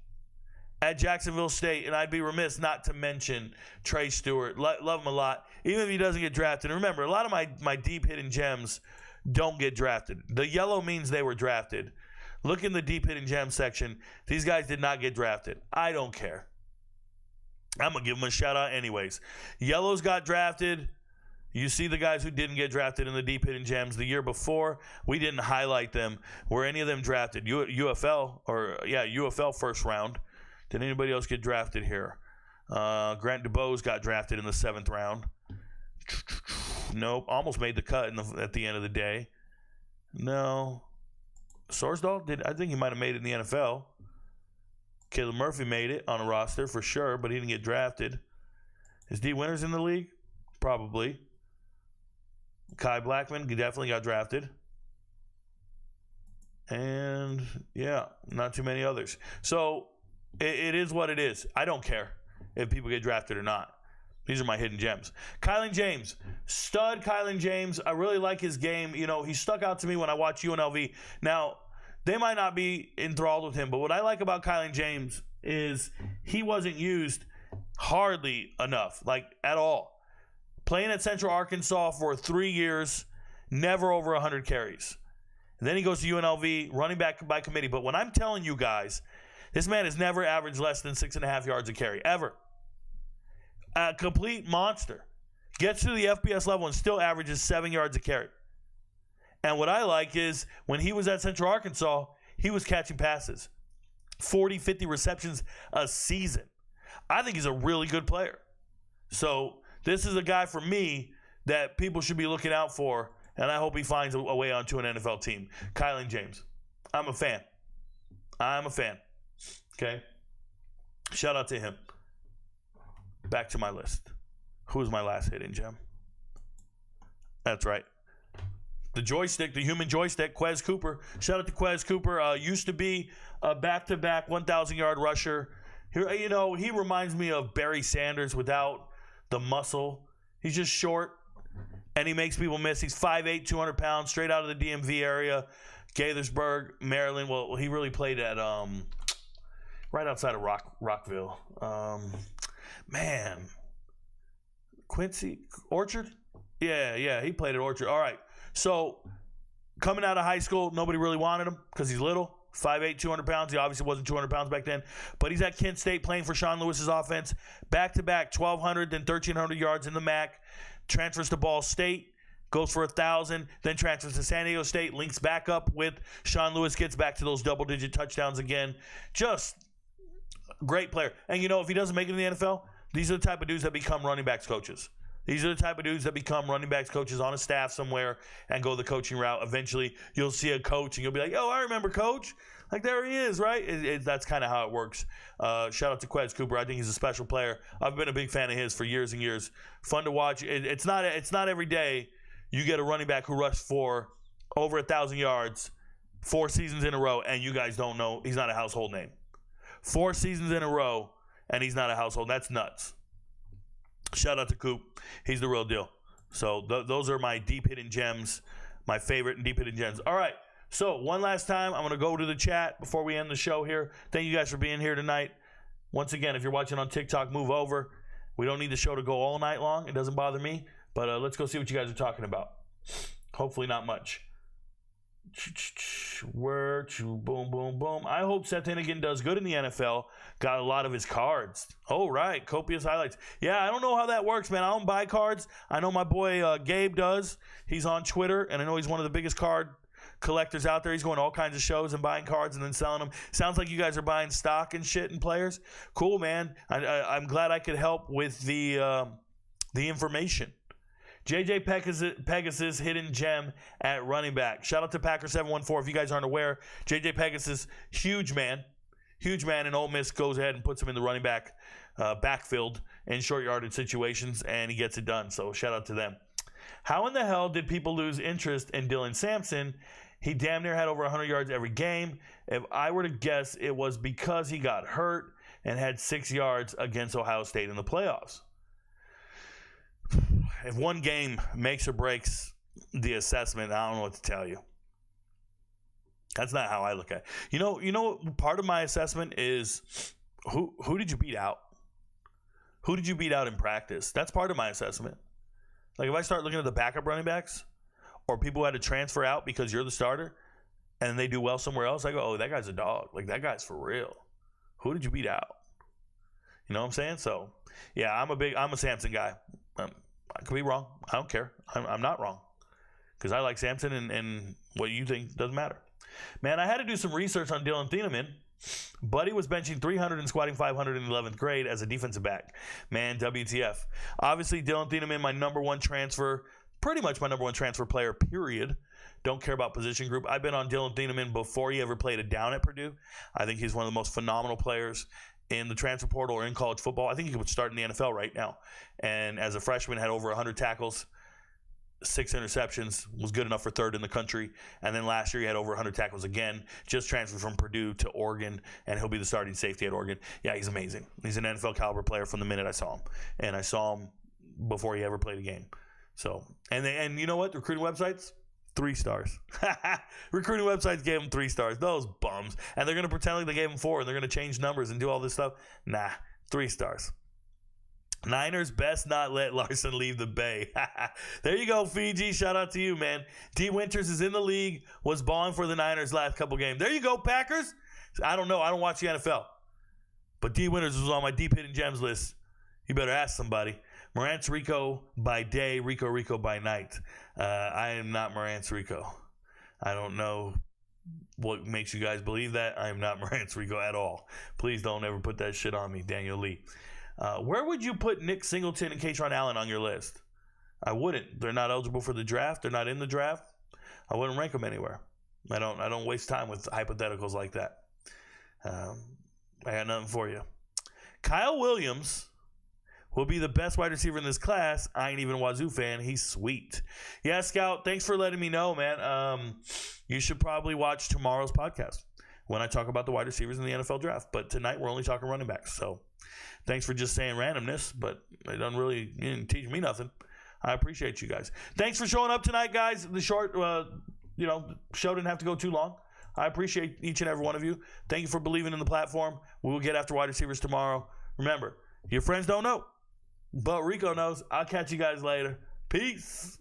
S1: at Jacksonville State, and I'd be remiss not to mention Trey Stewart. Love him a lot, even if he doesn't get drafted. And remember, a lot of my deep hidden gems don't get drafted. The yellow means they were drafted. Look in the deep hidden gem section. These guys did not get drafted. I don't care. I'm going to give them a shout out anyways. Yellows got drafted. You see the guys who didn't get drafted in the deep hidden gems the year before. We didn't highlight them. Were any of them drafted? UFL first round. Did anybody else get drafted here? Grant DuBose got drafted in the 7th round. Nope. Almost made the cut at the end of the day. No. Sorsdahl did. I think he might have made it in the NFL. Caleb Murphy made it on a roster for sure, but he didn't get drafted. Is D. Winters in the league? Probably. Kai Blackman, he definitely got drafted. And, yeah, not too many others. So, it is what it is. I don't care if people get drafted or not. These are my hidden gems. Kylin James. Stud Kylin James. I really like his game. You know, he stuck out to me when I watched UNLV. Now, they might not be enthralled with him, but what I like about Kylin James is he wasn't used hardly enough, like at all. Playing at Central Arkansas for 3 years, never over 100 carries. And then he goes to UNLV, running back by committee. But when I'm telling you guys, this man has never averaged less than 6.5 yards a carry, ever. A complete monster. Gets to the FBS level and still averages 7 yards a carry. And what I like is when he was at Central Arkansas, he was catching passes. 40, 50 receptions a season. I think he's a really good player. So this is a guy for me that people should be looking out for, and I hope he finds a way onto an NFL team. Kylin James. I'm a fan. Okay? Shout out to him. Back to my list. Who was my last hidden gem? That's right. The joystick, the human joystick, Quez Cooper. Shout out to Quez Cooper. Used to be a back-to-back 1,000-yard rusher. You know, he reminds me of Barry Sanders without the muscle. He's just short, and he makes people miss. He's 5'8", 200 pounds, straight out of the DMV area, Gaithersburg, Maryland. Well, he really played at right outside of Rockville. Quincy Orchard? Yeah, he played at Orchard. All right. So, coming out of high school, nobody really wanted him because he's little. 5'8", 200 pounds. He obviously wasn't 200 pounds back then. But he's at Kent State playing for Sean Lewis's offense. Back-to-back, 1,200, then 1,300 yards in the MAC. Transfers to Ball State. Goes for 1,000. Then transfers to San Diego State. Links back up with Sean Lewis. Gets back to those double-digit touchdowns again. Just great player. And, you know, if he doesn't make it in the NFL, these are the type of dudes that become running backs coaches. These are the type of dudes that become running backs coaches on a staff somewhere and go the coaching route. Eventually, you'll see a coach and you'll be like, "Oh, I remember Coach. Like, there he is," right? That's kind of how it works. Shout out to Quez Cooper. I think he's a special player. I've been a big fan of his for years and years. Fun to watch. It's not every day you get a running back who rushed for over 1,000 yards 4 seasons in a row, and you guys don't know he's not a household name. 4 seasons in a row, and he's not a household. That's nuts. Shout out to Coop. He's the real deal. So those are my deep hidden gems, my favorite deep hidden gems. All right. So one last time, I'm going to go to the chat before we end the show here. Thank you guys for being here tonight. Once again, if you're watching on TikTok, move over. We don't need the show to go all night long. It doesn't bother me. But let's go see what you guys are talking about. Hopefully not much. Where to boom, boom, boom. I hope Seth Hennigan does good in the NFL. Got a lot of his cards. Oh, right. Copious highlights. Yeah, I don't know how that works, man. I don't buy cards. I know my boy Gabe does. He's on Twitter, and I know he's one of the biggest card collectors out there. He's going to all kinds of shows and buying cards and then selling them. Sounds like you guys are buying stock and shit and players. Cool, man. I'm glad I could help with the information. JJ Pegasus hidden gem at running back. Shout out to Packer714. If you guys aren't aware, JJ Pegasus, huge man, and Ole Miss goes ahead and puts him in the running back backfield in short yardage situations, and he gets it done. So shout out to them. How in the hell did people lose interest in Dylan Sampson? He damn near had over 100 yards every game. If I were to guess, it was because he got hurt and had 6 yards against Ohio State in the playoffs. if one game makes or breaks the assessment, I don't know what to tell you. That's not how I look at it. You know, part of my assessment is who did you beat out? Who did you beat out in practice? That's part of my assessment. Like if I start looking at the backup running backs or people who had to transfer out because you're the starter and they do well somewhere else, I go, oh, that guy's a dog. Like that guy's for real. Who did you beat out? You know what I'm saying? So, yeah, I'm a Sampson guy. I could be wrong. I don't care. I'm not wrong because I like Sampson and what you think doesn't matter. Man, I had to do some research on Dylan Thieneman. Buddy was benching 300 and squatting 500 in 11th grade as a defensive back. Man, WTF. Obviously, Dylan Thieneman, my number one transfer, pretty much my number one transfer player, period. Don't care about position group. I've been on Dylan Thieneman before he ever played a down at Purdue. I think he's one of the most phenomenal players in the transfer portal or in college football. I think he would start in the NFL right now. And as a freshman, had over 100 tackles, 6 interceptions, was good enough for third in the country. And then last year he had over 100 tackles again, just transferred from Purdue to Oregon, and he'll be the starting safety at Oregon. Yeah, he's amazing. He's an NFL caliber player from the minute I saw him. And I saw him before he ever played a game. So, and you know what? Recruiting websites, 3 stars. Recruiting websites gave him 3 stars. Those bums. And they're going to pretend like they gave him 4 and they're going to change numbers and do all this stuff. Nah, 3 stars. Niners best not let Larson leave the Bay. There you go, Fiji. Shout out to you, man. D. Winters is in the league, was balling for the Niners last couple games. There you go, Packers. I don't know. I don't watch the NFL. But D. Winters was on my deep hidden gems list. You better ask somebody. Morant's Rico by day, Rico by night. I am not Morant's Rico. I don't know what makes you guys believe that. I am not Morant's Rico at all. Please don't ever put that shit on me, Daniel Lee. Where would you put Nick Singleton and Quinshon Allen on your list? I wouldn't. They're not eligible for the draft. They're not in the draft. I wouldn't rank them anywhere. I don't waste time with hypotheticals like that. I got nothing for you. Kyle Williams will be the best wide receiver in this class. I ain't even a Wazoo fan. He's sweet. Yeah, Scout, thanks for letting me know, man. You should probably watch tomorrow's podcast when I talk about the wide receivers in the NFL draft. But tonight we're only talking running backs. So thanks for just saying randomness, but it doesn't really teach me nothing. I appreciate you guys. Thanks for showing up tonight, guys. The short, show didn't have to go too long. I appreciate each and every one of you. Thank you for believing in the platform. We will get after wide receivers tomorrow. Remember, your friends don't know, but Rico knows. I'll catch you guys later. Peace.